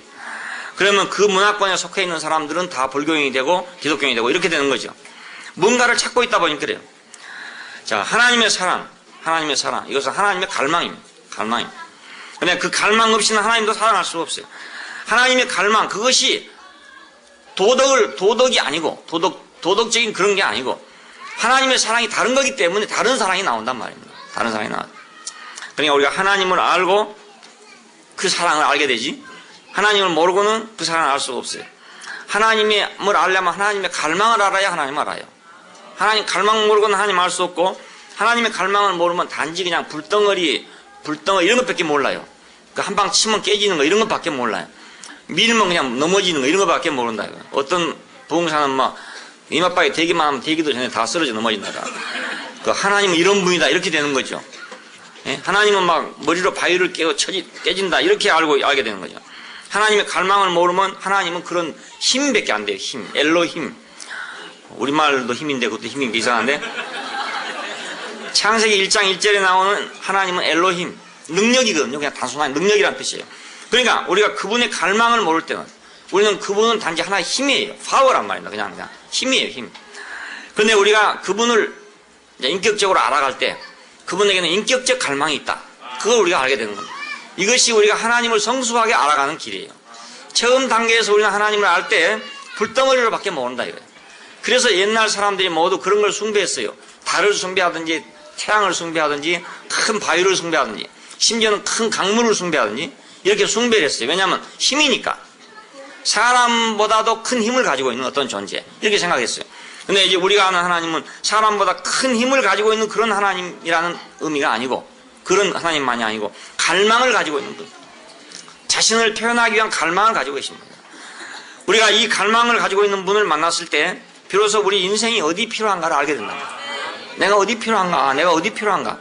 그러면 그 문화권에 속해 있는 사람들은 다 불교인이 되고 기독교인이 되고 이렇게 되는 거죠. 뭔가를 찾고 있다 보니 그래요. 자, 하나님의 사랑. 이것은 하나님의 갈망입니다. 근데 그 갈망 없이는 하나님도 사랑할 수가 없어요. 하나님의 갈망, 그것이 도덕이 아니고, 도덕적인 그런 게 아니고, 하나님의 사랑이 다른 거기 때문에 다른 사랑이 나온단 말입니다. 다른 사랑이 나와요. 그러니까 우리가 하나님을 알고 그 사랑을 알게 되지, 하나님을 모르고는 그 사랑을 알 수가 없어요. 하나님을 알려면 하나님의 갈망을 알아야 하나님을 알아요. 하나님 갈망 모르고는 하나님 알 수 없고, 하나님의 갈망을 모르면 단지 그냥 불덩어리 이런 것밖에 몰라요. 그 한 방 치면 깨지는 거 이런 것밖에 몰라요. 밀면 그냥 넘어지는 거 이런 것밖에 모른다. 어떤 부흥사는 막 이마박에 대기만 하면 대기도 전에 다 쓰러져 넘어진다. 그 하나님은 이런 분이다 이렇게 되는 거죠. 예? 하나님은 막 머리로 바위를 깨진다 이렇게 알게 되는 거죠. 하나님의 갈망을 모르면 하나님은 그런 힘밖에 안 돼요. 힘, 엘로힘. 우리말도 힘인데 그것도 힘인 게 이상한데, 창세기 1장 1절에 나오는 하나님은 엘로힘, 능력이거든요. 그냥 단순한 능력이란 뜻이에요. 그러니까 우리가 그분의 갈망을 모를 때는 우리는 그분은 단지 하나의 힘이에요. 파워란 말입니다. 그냥 힘이에요. 힘. 그런데 우리가 그분을 인격적으로 알아갈 때 그분에게는 인격적 갈망이 있다. 그걸 우리가 알게 되는 겁니다. 이것이 우리가 하나님을 성숙하게 알아가는 길이에요. 처음 단계에서 우리는 하나님을 알 때 불덩어리로 밖에 모른다 이거예요. 그래서 옛날 사람들이 모두 그런 걸 숭배했어요. 달을 숭배하든지 태양을 숭배하든지 큰 바위를 숭배하든지 심지어는 큰 강물을 숭배하든지 이렇게 숭배를 했어요. 왜냐하면 힘이니까. 사람보다도 큰 힘을 가지고 있는 어떤 존재 이렇게 생각했어요. 근데 이제 우리가 아는 하나님은 사람보다 큰 힘을 가지고 있는 그런 하나님이라는 의미가 아니고, 그런 하나님만이 아니고 갈망을 가지고 있는 분, 자신을 표현하기 위한 갈망을 가지고 계십니다. 우리가 이 갈망을 가지고 있는 분을 만났을 때 비로소 우리 인생이 어디 필요한가를 알게 된다. 내가 어디 필요한가.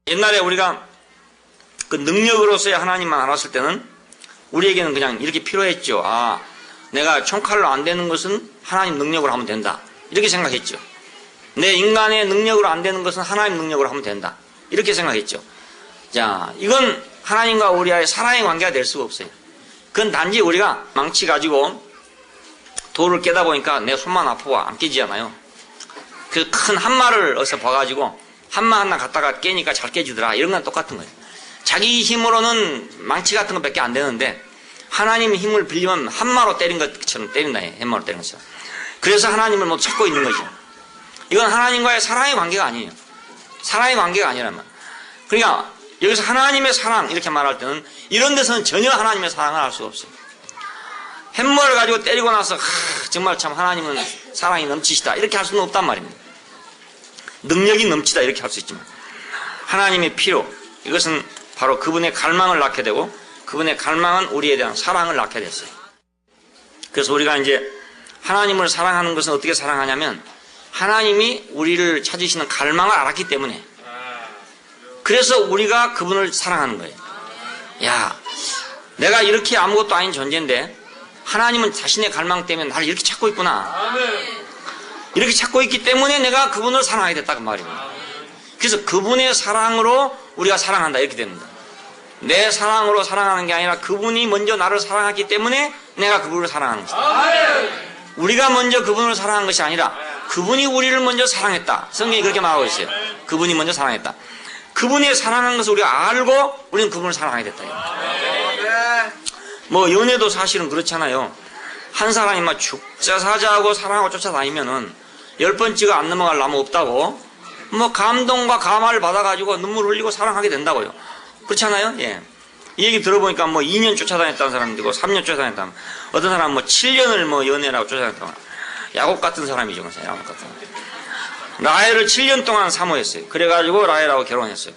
옛날에 우리가 그 능력으로서의 하나님만 알았을 때는 우리에게는 그냥 이렇게 필요했죠. 아, 내가 총칼로 안 되는 것은 하나님 능력으로 하면 된다. 이렇게 생각했죠. 내 인간의 능력으로 안 되는 것은 하나님 능력으로 하면 된다. 이렇게 생각했죠. 자, 이건 하나님과 우리와의 사랑의 관계가 될 수가 없어요. 그건 단지 우리가 망치 가지고 돌을 깨다 보니까 내 손만 아프고 안 깨지잖아요. 그 큰 한마를 어디서 봐가지고 한마 하나 갖다가 깨니까 잘 깨지더라. 이런 건 똑같은 거예요. 자기 힘으로는 망치 같은 것밖에 안 되는데 하나님의 힘을 빌리면 한마로 때린 것처럼 때린다. 한마로 때린 것처럼. 그래서 하나님을 못 찾고 있는 거죠. 이건 하나님과의 사랑의 관계가 아니에요. 사랑의 관계가 아니라면. 그러니까 여기서 하나님의 사랑 이렇게 말할 때는 이런 데서는 전혀 하나님의 사랑을 알 수가 없어요. 햄머를 가지고 때리고 나서 정말 참 하나님은 사랑이 넘치시다 이렇게 할 수는 없단 말입니다. 능력이 넘치다 이렇게 할 수 있지만 하나님의 필요, 이것은 바로 그분의 갈망을 낳게 되고 그분의 갈망은 우리에 대한 사랑을 낳게 됐어요. 그래서 우리가 이제 하나님을 사랑하는 것은 어떻게 사랑하냐면 하나님이 우리를 찾으시는 갈망을 알았기 때문에, 그래서 우리가 그분을 사랑하는 거예요. 야, 내가 이렇게 아무것도 아닌 존재인데 하나님은 자신의 갈망 때문에 나를 이렇게 찾고 있구나. 이렇게 찾고 있기 때문에 내가 그분을 사랑하게 됐다 그 말입니다. 그래서 그분의 사랑으로 우리가 사랑한다 이렇게 됩니다. 내 사랑으로 사랑하는 게 아니라 그분이 먼저 나를 사랑했기 때문에 내가 그분을 사랑하는 것이다. 우리가 먼저 그분을 사랑한 것이 아니라 그분이 우리를 먼저 사랑했다. 성경이 그렇게 말하고 있어요. 그분이 먼저 사랑했다. 그분의 사랑하는 것을 우리가 알고 우리는 그분을 사랑하게 됐다. 뭐 연애도 사실은 그렇잖아요. 한 사람이 막 죽자사자하고 사랑하고 쫓아다니면은 10번째가 안 넘어갈 나무 없다고 뭐 감동과 감화를 받아가지고 눈물 흘리고 사랑하게 된다고요. 그렇잖아요. 예. 이 얘기 들어보니까 뭐 2년 쫓아다녔다는 사람도 있고 3년 쫓아다녔다는, 어떤 사람은 뭐 7년을 뭐 연애라고 쫓아다녔다고. 야곱 같은 사람이죠. 야곱 같은 사람. 라헬을 7년 동안 사모했어요. 그래가지고 라헬하고 결혼했어요.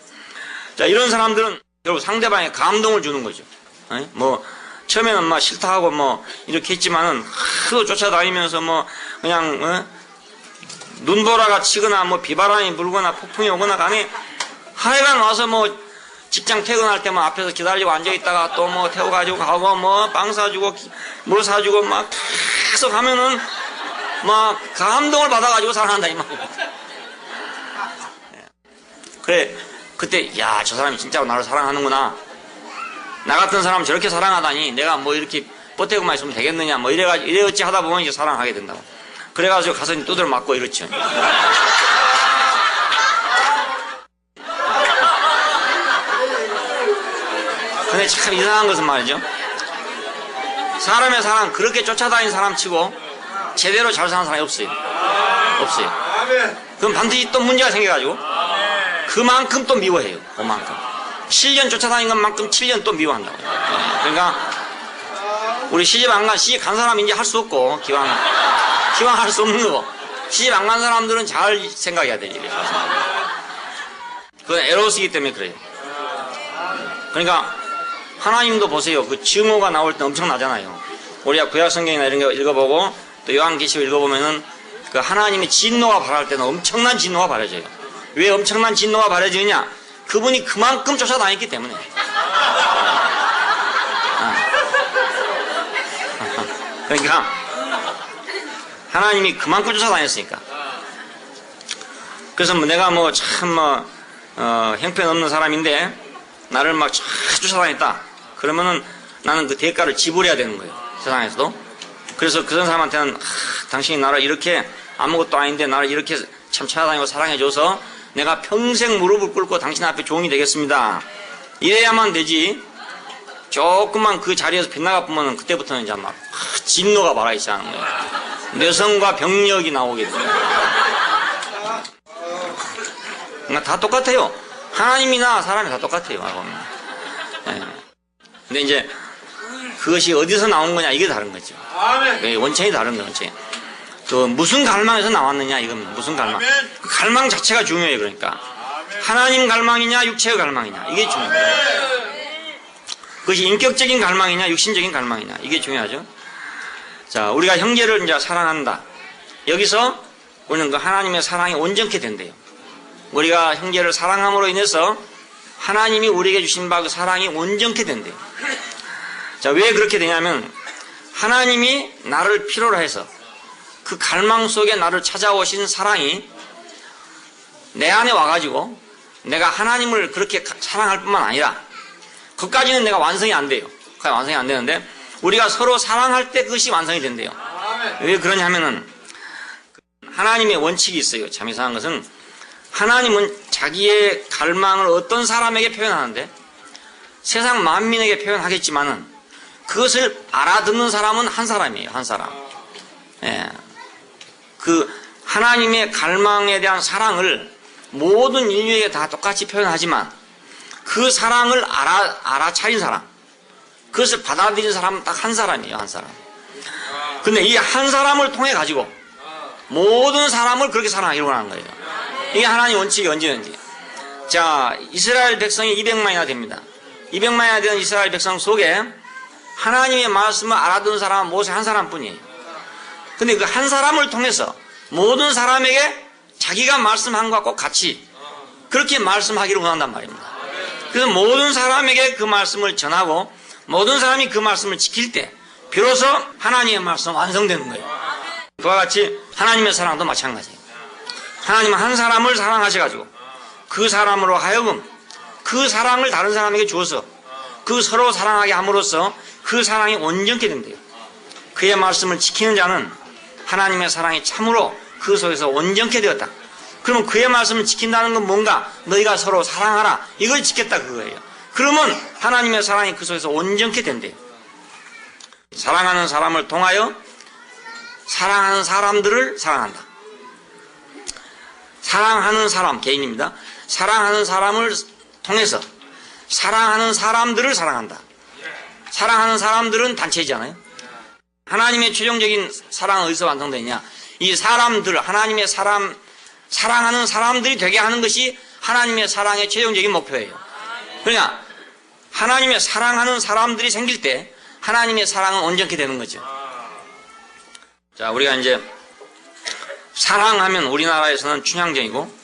자, 이런 사람들은 결국 상대방에 감동을 주는 거죠. 뭐 처음에는 막 싫다 하고 뭐 이렇게 했지만은 하도 쫓아다니면서 뭐 그냥 눈보라가 치거나 뭐 비바람이 불거나 폭풍이 오거나 간에 하여간 와서 뭐 직장 퇴근할 때만 앞에서 기다리고 앉아있다가 또 뭐 태워가지고 가고 뭐 빵 사주고 물 사주고 막 계속 하면은 막 감동을 받아가지고 사랑한다 이 말이야. 그래, 그때 야, 저 사람이 진짜로 나를 사랑하는구나. 나 같은 사람 저렇게 사랑하다니 내가 뭐 이렇게 뻗대고만 있으면 되겠느냐 뭐 이래어찌 하다 보면 이제 사랑하게 된다고. 그래가지고 가서 두드려 맞고 이렇죠. 근데 참 이상한 것은 말이죠. 사람의 사랑 그렇게 쫓아다니는 사람 치고 제대로 잘 사는 사람이 없어요. 없어요. 그럼 반드시 또 문제가 생겨가지고 그만큼 또 미워해요. 그만큼 7년 쫓아다닌 것만큼 7년 또 미워한다고. 그러니까 우리 시집 안 간 사람은 이제 할 수 없고 기왕 할 수 없는 거고, 시집 안 간 사람들은 잘 생각해야 될 일이에요. 그건 에로스이기 때문에 그래요. 그러니까 하나님도 보세요. 그 증오가 나올 때 엄청나잖아요. 우리가 구약 성경이나 이런 거 읽어보고 또 요한계시록 읽어보면은 그 하나님의 진노가 발할 때는 엄청난 진노가 발해져요. 왜 엄청난 진노가 발해지느냐? 그분이 그만큼 쫓아다녔기 때문에. 그러니까 하나님이 그만큼 쫓아다녔으니까. 그래서 내가 뭐 참 형편없는 사람인데 나를 막 쫓아다녔다. 그러면은 나는 그 대가를 지불해야 되는 거예요. 세상에서도. 그래서 그런 사람한테는 당신이 나를 이렇게 아무것도 아닌데 나를 이렇게 참 찾아다니고 사랑해줘서 내가 평생 무릎을 꿇고 당신 앞에 종이 되겠습니다. 이래야만 되지. 조금만 그 자리에서 빗나가 보면은 그때부터는 이제 막 진노가 말하기 시작하는 거예요. 내성과 병력이 나오게 돼요. 그러니까 다 똑같아요. 하나님이나 사람이 다 똑같아요. 네. 근데 이제 그것이 어디서 나온 거냐 이게 다른 거죠. 원천이 다른 거예요. 원천이. 그 무슨 갈망에서 나왔느냐 이건 무슨 갈망. 그 갈망 자체가 중요해요. 그러니까 하나님 갈망이냐 육체의 갈망이냐 이게 중요해요. 그것이 인격적인 갈망이냐 육신적인 갈망이냐 이게 중요하죠. 자, 우리가 형제를 이제 사랑한다. 여기서 우리는 그 하나님의 사랑이 온전케 된대요. 우리가 형제를 사랑함으로 인해서 하나님이 우리에게 주신 바 그 사랑이 온전케 된대요. 자, 왜 그렇게 되냐면 하나님이 나를 필요로 해서 그 갈망 속에 나를 찾아오신 사랑이 내 안에 와가지고 내가 하나님을 그렇게 사랑할 뿐만 아니라 그것까지는 내가 완성이 안 돼요. 그까지 완성이 안 되는데 우리가 서로 사랑할 때 그것이 완성이 된대요. 왜 그러냐면은 하나님의 원칙이 있어요. 참 이상한 것은 하나님은 자기의 갈망을 어떤 사람에게 표현하는데 세상 만민에게 표현하겠지만은 그것을 알아듣는 사람은 한 사람이에요. 한 사람. 예. 그 하나님의 갈망에 대한 사랑을 모든 인류에게 다 똑같이 표현하지만 그 사랑을 알아차린 사람, 그것을 받아들인 사람은 딱 한 사람이에요. 한 사람. 근데 이 한 사람을 통해 가지고 모든 사람을 그렇게 사랑하기로 원하는 거예요. 이게 하나님 원칙이 언제든지. 자, 이스라엘 백성이 200만이나 됩니다. 200만이나 되는 이스라엘 백성 속에 하나님의 말씀을 알아듣는 사람은 모세 한 사람뿐이에요. 근데 그 한 사람을 통해서 모든 사람에게 자기가 말씀한 것과 같이 그렇게 말씀하기를 원한단 말입니다. 그래서 모든 사람에게 그 말씀을 전하고 모든 사람이 그 말씀을 지킬 때 비로소 하나님의 말씀 완성되는 거예요. 그와 같이 하나님의 사랑도 마찬가지예요. 하나님은 한 사람을 사랑하셔가지고 그 사람으로 하여금 그 사랑을 다른 사람에게 주어서 그 서로 사랑하게 함으로써 그 사랑이 온전케 된대요. 그의 말씀을 지키는 자는 하나님의 사랑이 참으로 그 속에서 온전케 되었다. 그러면 그의 말씀을 지킨다는 건 뭔가 너희가 서로 사랑하라 이걸 지켰다 그거예요. 그러면 하나님의 사랑이 그 속에서 온전케 된대요. 사랑하는 사람을 통하여 사랑하는 사람들을 사랑한다. 사랑하는 사람 개인입니다. 사랑하는 사람을 통해서 사랑하는 사람들을 사랑한다. 사랑하는 사람들은 단체잖아요. 하나님의 최종적인 사랑은 어디서 완성되냐? 이 사람들, 하나님의 사랑하는 사람들이 되게 하는 것이 하나님의 사랑의 최종적인 목표예요. 그러니까 하나님의 사랑하는 사람들이 생길 때 하나님의 사랑은 온전케 되는 거죠. 자, 우리가 이제 사랑하면 우리나라에서는 춘향전이고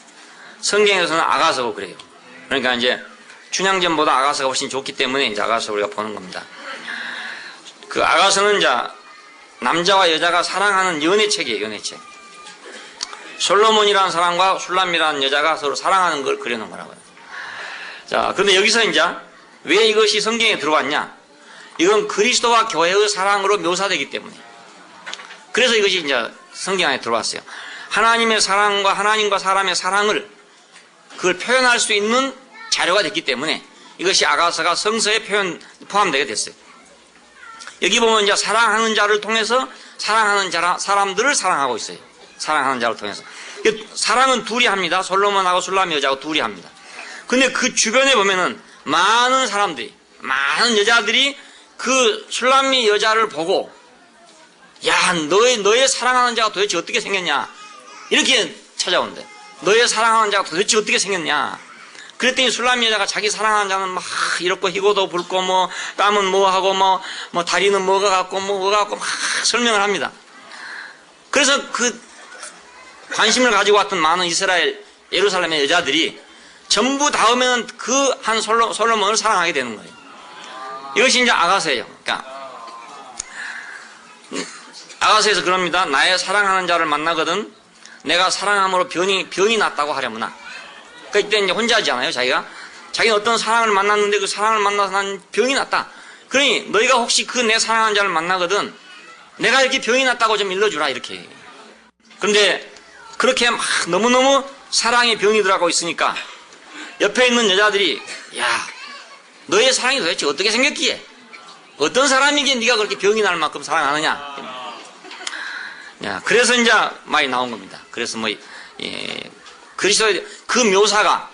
성경에서는 아가서고 그래요. 그러니까 이제 춘향전보다 아가서가 훨씬 좋기 때문에 이제 아가서 우리가 보는 겁니다. 그 아가서는 이제 남자와 여자가 사랑하는 연애책이에요. 연애책. 솔로몬이라는 사람과 술람이라는 여자가 서로 사랑하는 걸 그려놓은 거라고요. 자, 그런데 여기서 이제 왜 이것이 성경에 들어왔냐? 이건 그리스도와 교회의 사랑으로 묘사되기 때문에. 그래서 이것이 이제 성경 안에 들어왔어요. 하나님의 사랑과 하나님과 사람의 사랑을 그걸 표현할 수 있는 자료가 됐기 때문에 이것이 아가서가 성서에 포함되게 됐어요. 여기 보면 이제 사랑하는 자를 통해서 사랑하는 사람들을 사랑하고 있어요. 사랑하는 자를 통해서. 사랑은 둘이 합니다. 솔로몬하고 술람이 여자하고 둘이 합니다. 근데 그 주변에 보면은 많은 사람들이, 많은 여자들이 그 술람이 여자를 보고, 야, 너의 사랑하는 자가 도대체 어떻게 생겼냐? 이렇게 찾아온대. 너의 사랑하는 자가 도대체 어떻게 생겼냐? 그랬더니 술람이 여자가 자기 사랑하는 자는 막 이렇고 희고도 붉고 뭐 땀은 뭐하고 뭐 다리는 뭐가 같고 뭐가 같고 막 설명을 합니다. 그래서 그 관심을 가지고 왔던 많은 이스라엘 예루살렘의 여자들이 전부 닿으면 그 한 솔로몬을 사랑하게 되는 거예요. 이것이 이제 아가서예요. 그러니까 아가서에서 그럽니다. 나의 사랑하는 자를 만나거든 내가 사랑함으로 병이 났다고 하려무나. 그때 이제 혼자잖아요. 자기는 어떤 사랑을 만났는데 그 사랑을 만나서 난 병이 났다. 그러니 너희가 혹시 그 내 사랑하는 자를 만나거든 내가 이렇게 병이 났다고 좀 일러주라 이렇게. 그런데 그렇게 막 너무너무 사랑의 병이 들어가고 있으니까 옆에 있는 여자들이 야, 너의 사랑이 도대체 어떻게 생겼기에? 어떤 사람이기에 네가 그렇게 병이 날 만큼 사랑하느냐? 야, 그래서 이제 많이 나온 겁니다. 그래서 그리스도의 그 묘사가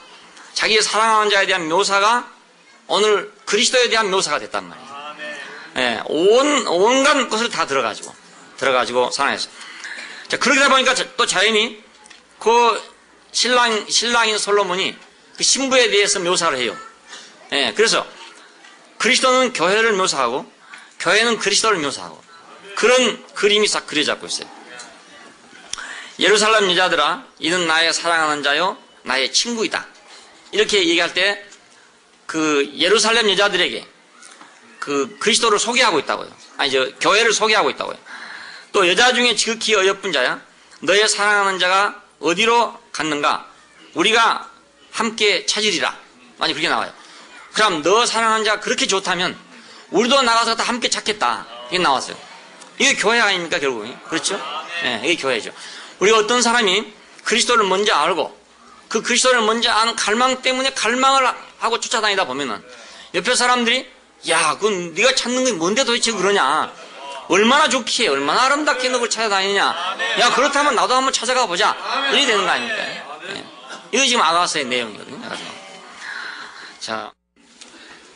자기의 사랑하는 자에 대한 묘사가 오늘 그리스도에 대한 묘사가 됐단 말이에요. 예, 온갖 것을 다 들어가지고 사랑했어요. 자, 그러다 보니까 또 자연히 그 신랑인 솔로몬이 그 신부에 대해서 묘사를 해요. 예, 그래서 그리스도는 교회를 묘사하고 교회는 그리스도를 묘사하고 그런 그림이 싹 그려잡고 있어요. 예루살렘 여자들아 이는 나의 사랑하는 자요 나의 친구이다. 이렇게 얘기할 때 그 예루살렘 여자들에게 그 그리스도를 소개하고 있다고요. 교회를 소개하고 있다고요. 또 여자 중에 지극히 어여쁜 자야 너의 사랑하는 자가 어디로 갔는가 우리가 함께 찾으리라. 많이 그렇게 나와요. 그럼 너 사랑하는 자가 그렇게 좋다면 우리도 나가서 다 함께 찾겠다. 이게 나왔어요. 이게 교회 아닙니까 결국은? 그렇죠? 네, 이게 교회죠. 우리가 어떤 사람이 그리스도를 먼저 알고 그 그리스도를 먼저 아는 갈망 때문에 갈망을 하고 쫓아다니다 보면은 옆에 사람들이 야, 그건 네가 찾는 게 뭔데 도대체 그러냐? 얼마나 좋기에 얼마나 아름답게 너 그걸 찾아다니냐? 야, 그렇다면 나도 한번 찾아가 보자. 이렇게 되는 거 아닙니까? 네. 이거 지금 아가서의 내용이거든요. 자,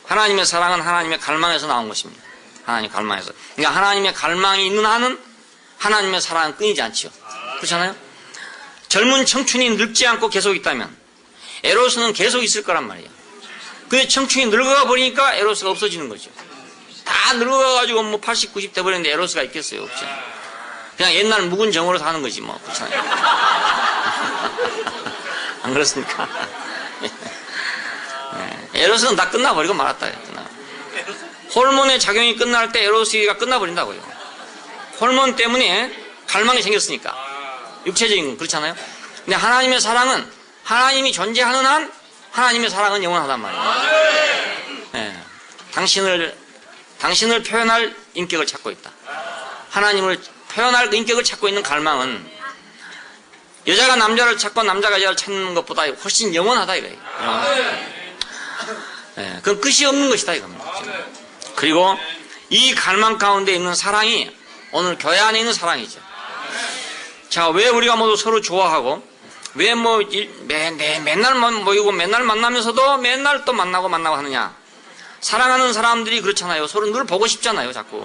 하나님의 사랑은 하나님의 갈망에서 나온 것입니다. 하나님의 갈망에서. 그러니까 하나님의 갈망이 있는 한은 하나님의 사랑은 끊이지 않지요. 그렇잖아요? 젊은 청춘이 늙지 않고 계속 있다면 에로스는 계속 있을 거란 말이에요. 근데 청춘이 늙어가 버리니까 에로스가 없어지는 거죠. 다 늙어가가지고 뭐 80, 90 돼버렸는데 에로스가 있겠어요? 없죠. 그냥 옛날 묵은 정으로 사는 거지 뭐. 그렇잖아요. 안 그렇습니까? 에로스는 다 끝나버리고 말았다. 호르몬의 작용이 끝날 때 에로스가 끝나버린다고요. 호르몬 때문에 갈망이 생겼으니까. 육체적인 건 그렇잖아요. 근데 하나님의 사랑은 하나님이 존재하는 한 하나님의 사랑은 영원하단 말이에요. 네. 당신을 표현할 인격을 찾고 있다. 하나님을 표현할 인격을 찾고 있는 갈망은 여자가 남자를 찾고 남자가 여자를 찾는 것보다 훨씬 영원하다 이거예요. 네. 그건 끝이 없는 것이다 이겁니다. 그리고 이 갈망 가운데 있는 사랑이 오늘 교회 안에 있는 사랑이죠. 자, 왜 우리가 모두 서로 좋아하고 왜 맨날만 모이고 맨날 만나면서도 맨날 또 만나고 하느냐? 사랑하는 사람들이 그렇잖아요. 서로 늘 보고 싶잖아요. 자꾸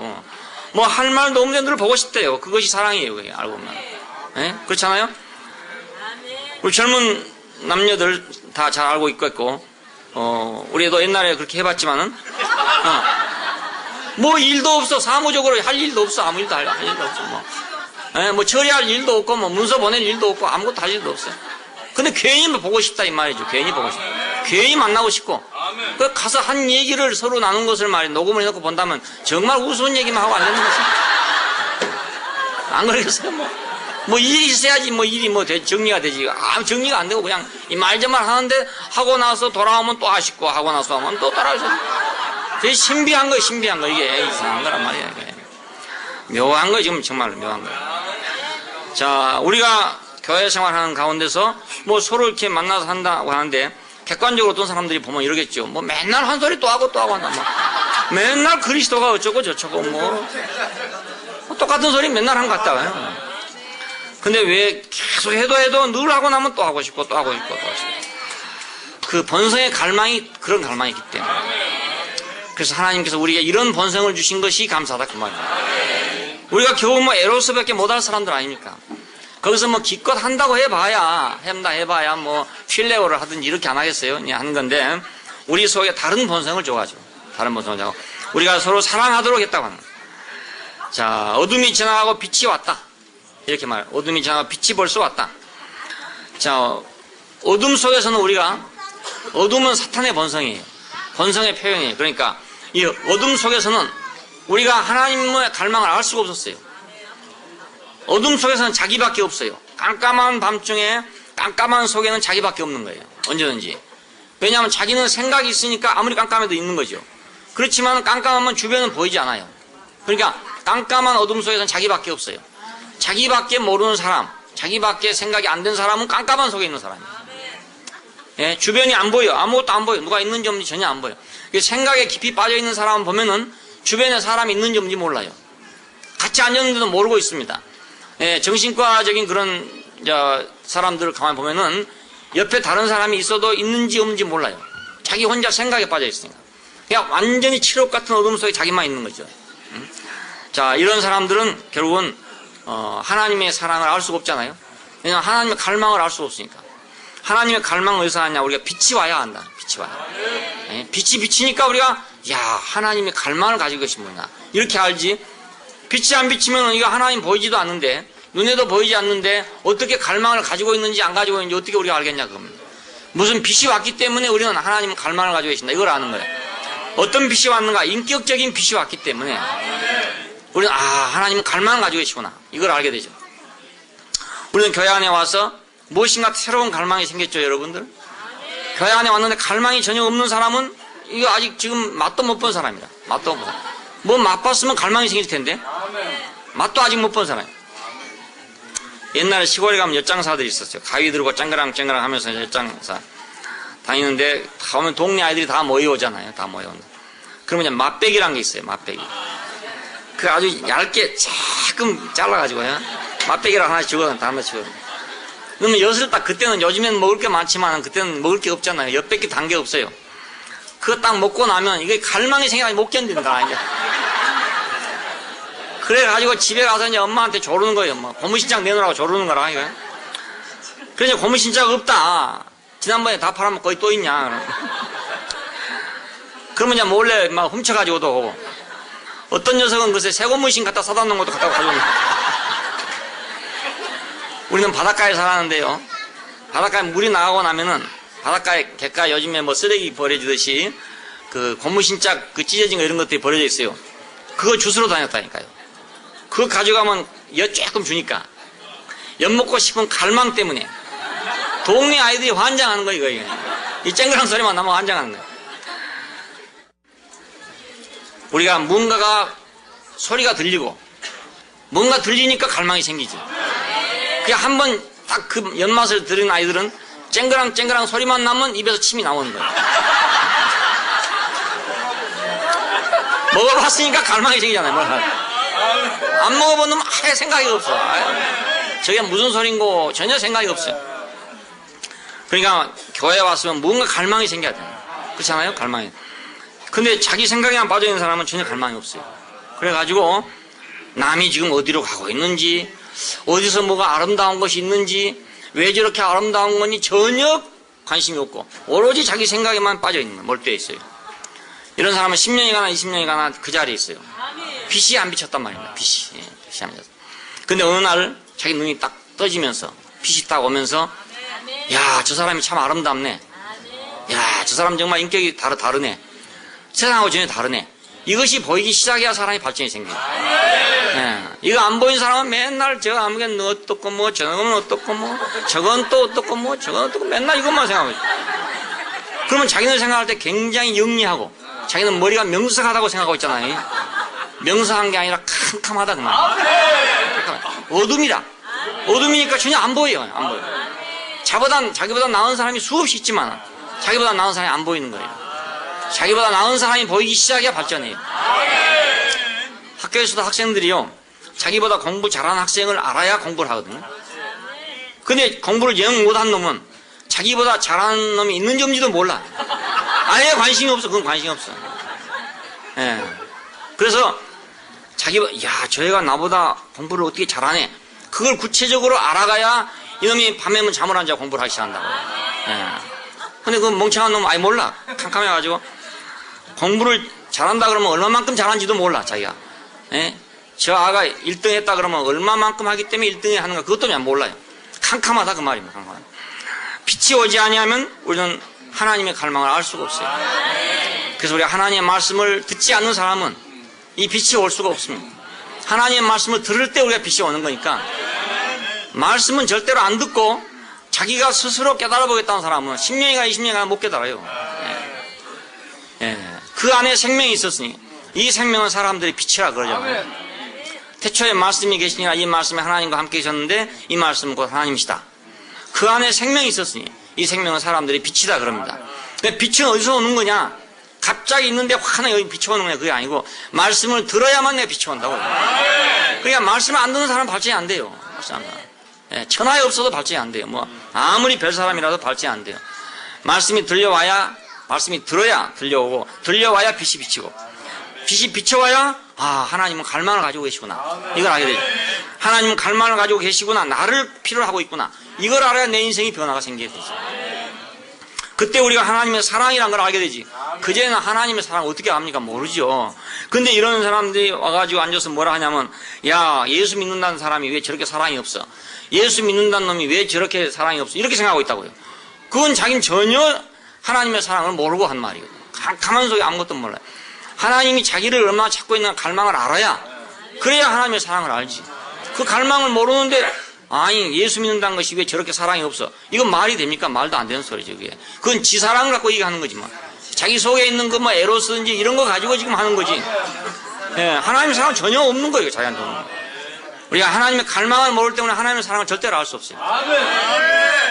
뭐 할 말도 없는데 늘 보고 싶대요. 그것이 사랑이에요. 그게 알고 보면. 네? 그렇잖아요. 우리 젊은 남녀들 다 잘 알고 있고 우리도 옛날에 그렇게 해봤지만은 뭐 일도 없어. 사무적으로 할 일도 없어. 아무 일도 할 일도 없어. 뭐 처리할 일도 없고 뭐 문서 보낼 일도 없고 아무것도 할 일도 없어요. 근데 괜히 보고 싶다 이 말이죠. 괜히 보고 싶다. 괜히 만나고 싶고 그 가서 한 얘기를 서로 나눈 것을 말이에요. 녹음을 해놓고 본다면 정말 우스운 얘기만 하고 안 되는 거죠. 안 그러겠어요? 뭐. 뭐 일이 있어야지 뭐 일이 뭐 정리가 되지. 아무 정리가 안 되고 그냥 이 말저말 하는데 하고 나서 돌아오면 또 아쉽고 하고 나서 하면 또 따라오죠. 되게 신비한 거 이게 이상한 거란 말이야. 이게. 묘한 거 지금 정말 묘한 거. 자, 우리가 교회 생활하는 가운데서 뭐 서로 이렇게 만나서 한다고 하는데 객관적으로 어떤 사람들이 보면 이러겠죠. 뭐 맨날 한 소리 또 하고 한다. 뭐. 맨날 그리스도가 어쩌고 저쩌고 뭐 똑같은 소리 맨날 한 것 같다고요. 근데 왜 계속 해도 늘 하고 나면 또 하고 싶고 또 하고 싶고. 그 본성의 갈망이 그런 갈망이 있기 때문에. 그래서 하나님께서 우리에게 이런 본성을 주신 것이 감사하다 그 말이에요. 우리가 겨우 뭐 에로스밖에 못할 사람들 아닙니까? 거기서 뭐 기껏 한다고 해봐야 뭐 필레오를 하든지 이렇게 안 하겠어요? 그냥 하는 건데 우리 속에 다른 본성을 줘가지고 다른 본성을 줘가지고 우리가 서로 사랑하도록 했다고 하는 거예요. 자, 어둠이 지나가고 빛이 왔다. 이렇게 말해요. 어둠이 지나가고 빛이 벌써 왔다. 자, 어둠 속에서는 어둠은 사탄의 본성이에요. 본성의 표현이에요. 그러니까 이 어둠 속에서는 우리가 하나님의 갈망을 알 수가 없었어요. 어둠 속에서는 자기밖에 없어요. 깜깜한 밤중에 깜깜한 속에는 자기밖에 없는 거예요. 언제든지. 왜냐하면 자기는 생각이 있으니까 아무리 깜깜해도 있는 거죠. 그렇지만 깜깜하면 주변은 보이지 않아요. 그러니까 깜깜한 어둠 속에서는 자기밖에 없어요. 자기밖에 모르는 사람, 자기밖에 생각이 안 된 사람은 깜깜한 속에 있는 사람이에요. 예, 주변이 안 보여. 아무것도 안 보여. 누가 있는지 없는지 전혀 안 보여. 생각에 깊이 빠져있는 사람을 보면은 주변에 사람이 있는지 없는지 몰라요. 같이 앉았는데도 모르고 있습니다. 예, 정신과적인 그런 사람들을 가만히 보면은 옆에 다른 사람이 있어도 있는지 없는지 몰라요. 자기 혼자 생각에 빠져 있으니까. 그냥 완전히 칠흑 같은 어둠 속에 자기만 있는 거죠. 자, 이런 사람들은 결국은 하나님의 사랑을 알 수가 없잖아요. 왜냐하면 하나님의 갈망을 알 수가 없으니까. 하나님의 갈망은 어디서 하냐? 우리가 빛이 와야 한다. 빛이 와야. 예? 빛이 비치니까 우리가 하나님의 갈망을 가지고 계신 분이다. 이렇게 알지. 빛이 안 비치면 이거 하나님 보이지도 않는데 눈에도 보이지 않는데 어떻게 갈망을 가지고 있는지 안 가지고 있는지 어떻게 우리가 알겠냐 그겁니다. 무슨 빛이 왔기 때문에 우리는 하나님 갈망을 가지고 계신다. 이걸 아는 거예요. 어떤 빛이 왔는가? 인격적인 빛이 왔기 때문에 우리는 하나님은 갈망을 가지고 계시구나. 이걸 알게 되죠. 우리는 교회 안에 와서 무엇인가 새로운 갈망이 생겼죠, 여러분들? 교회 안에 왔는데 갈망이 전혀 없는 사람은 이거 아직 지금 맛도 못 본 사람이다. 맛도 못 본 사람. 뭐 맛봤으면 갈망이 생길 텐데 맛도 아직 못 본 사람. 옛날에 시골에 가면 엿장사들이 있었어요. 가위 들고 짱그랑 하면서 엿장사 다니는데 가면 동네 아이들이 다 모여오잖아요. 다 모여온다. 그러면 이제 맛배기란 게 있어요. 맛배기. 그 아주 얇게 조금 잘라가지고요. 맛배기를 하나씩 주거든. 다 하나씩 주거든. 그러면 엿을 딱 그때는 요즘에는 먹을 게 많지만 그때는 먹을 게 없잖아요. 엿밖에 단 게 없어요. 그거 딱 먹고 나면 이게 갈망이 생각이 못 견딘다. 이제. 그래가지고 집에 가서 이제 엄마한테 조르는 거예요. 뭐 고무신장 내놓으라고 조르는 거라. 이거. 그래서 고무신장 없다. 지난번에 다 팔아면 거의 또 있냐. 그러면 이제 몰래 막 훔쳐가지고도 오고. 어떤 녀석은 글쎄 새 고무신 갖다 사다 놓은 것도 갖다 가져오는 우리는 바닷가에 살았는데요. 바닷가에 물이 나가고 나면은 바닷가에 갯가 요즘에 뭐 쓰레기 버려지듯이 그 고무신짝 그 찢어진 거 이런 것들이 버려져 있어요. 그거 주스러 다녔다니까요. 그거 가져가면 엿 조금 주니까 엿 먹고 싶은 갈망 때문에 동네 아이들이 환장하는 거예요. 이거. 이 쨍그랑 소리만 나면 환장하는 거예요. 우리가 뭔가가 소리가 들리고 뭔가 들리니까 갈망이 생기죠. 그냥 한번 딱 그 엿맛을 들은 아이들은 쨍그랑 소리만 나면 입에서 침이 나오는 거예요. 먹어봤으니까 갈망이 생기잖아요. 안 먹어본 놈은 아예 생각이 없어. 저게 무슨 소린고 전혀 생각이 없어요. 그러니까 교회에 왔으면 뭔가 갈망이 생겨야 돼요. 그렇잖아요? 갈망이. 근데 자기 생각에만 빠져있는 사람은 전혀 갈망이 없어요. 그래가지고 남이 지금 어디로 가고 있는지 어디서 뭐가 아름다운 것이 있는지 왜 저렇게 아름다운 건지 전혀 관심이 없고 오로지 자기 생각에만 빠져있는 거예요. 몰두해 있어요. 이런 사람은 10년이 가나 20년이 가나 그 자리에 있어요. 빛이 안 비쳤단 말입니다. 빛이 안 비쳤어. 근데 어느 날 자기 눈이 딱 떠지면서 빛이 딱 오면서 야, 저 사람이 참 아름답네. 야, 저 사람 정말 인격이 다르네. 세상하고 전혀 다르네. 이것이 보이기 시작해야 사람이 발전이 생겨요. 예. 이거 안 보인 사람은 맨날 저거 아무개는 어떻고 뭐 저건 어떻고 뭐 저건 또 어떻고 뭐 저건 어떻고 맨날 이것만 생각하고 있어. 그러면 자기는 생각할 때 굉장히 영리하고 자기는 머리가 명석하다고 생각하고 있잖아요. 명석한 게 아니라 캄캄하다 그 말이야. 어둠이다. 어둠이니까 전혀 안 보여요. 안 보여. 자기보다 나은 사람이 수없이 있지만 자기보다 나은 사람이 안 보이는 거예요. 자기보다 나은 사람이 보이기 시작해야 발전해요. 학교에서도 학생들이요, 자기보다 공부 잘하는 학생을 알아야 공부를 하거든요. 근데 공부를 영 못한 놈은 자기보다 잘하는 놈이 있는지 없는지도 몰라. 아예 관심이 없어. 그건 관심이 없어. 예. 그래서 야, 저 애가 나보다 공부를 어떻게 잘하네. 그걸 구체적으로 알아가야 이놈이 밤에는 잠을 안 자고 공부를 하기 시작한다고. 예. 근데 그 멍청한 놈은 아예 몰라. 캄캄해가지고 공부를 잘한다 그러면 얼마만큼 잘하는지도 몰라, 자기가. 예? 저 아가 1등 했다 그러면 얼마만큼 하기 때문에 1등에 하는가 그것도 그냥 몰라요. 캄캄하다 그 말입니다. 캄캄하다. 빛이 오지 아니하면 우리는 하나님의 갈망을 알 수가 없어요. 그래서 우리가 하나님의 말씀을 듣지 않는 사람은 이 빛이 올 수가 없습니다. 하나님의 말씀을 들을 때 우리가 빛이 오는 거니까 말씀은 절대로 안 듣고 자기가 스스로 깨달아 보겠다는 사람은 10년이가 20년이가 못 깨달아요. 예. 그 안에 생명이 있었으니 이 생명은 사람들이 빛이라 그러잖아요. 태초에 말씀이 계시니라 이 말씀이 하나님과 함께 계셨는데 이 말씀은 곧 하나님이시다. 그 안에 생명이 있었으니 이 생명은 사람들이 빛이다 그럽니다. 근데 빛은 어디서 오는 거냐? 갑자기 있는데 확 여기 빛이 오는 거냐? 그게 아니고 말씀을 들어야만 내 빛이 온다고. 그러니까 말씀을 안 듣는 사람은 발전이 안 돼요. 예, 천하에 없어도 발전이 안 돼요. 뭐 아무리 별 사람이라도 발전이 안 돼요. 말씀이 들려와야, 말씀이 들어야 들려오고 들려와야 빛이 비치고 빛이 비춰와야 하나님은 갈망을 가지고 계시구나. 이걸 알게 되죠. 하나님은 갈망을 가지고 계시구나. 나를 필요로 하고 있구나. 이걸 알아야 내 인생이 변화가 생기게 되죠. 그때 우리가 하나님의 사랑이란 걸 알게 되지. 그전에는 하나님의 사랑을 어떻게 압니까? 모르죠. 근데 이런 사람들이 와가지고 앉아서 뭐라 하냐면, 야, 예수 믿는다는 사람이 왜 저렇게 사랑이 없어? 예수 믿는다는 놈이 왜 저렇게 사랑이 없어? 이렇게 생각하고 있다고요. 그건 자기는 전혀 하나님의 사랑을 모르고 한 말이거든요. 가만 속에 아무것도 몰라요. 하나님이 자기를 얼마나 찾고 있는 갈망을 알아야, 그래야 하나님의 사랑을 알지. 그 갈망을 모르는데, 아니, 예수 믿는다는 것이 왜 저렇게 사랑이 없어? 이건 말이 됩니까? 말도 안 되는 소리죠, 그게. 그건 지 사랑을 갖고 얘기하는 거지만. 자기 속에 있는 거, 뭐, 에로스든지 이런 거 가지고 지금 하는 거지. 예, 하나님의 사랑은 전혀 없는 거예요, 자기한테는. 우리가 하나님의 갈망을 모를 때문에 하나님의 사랑을 절대로 알 수 없어요.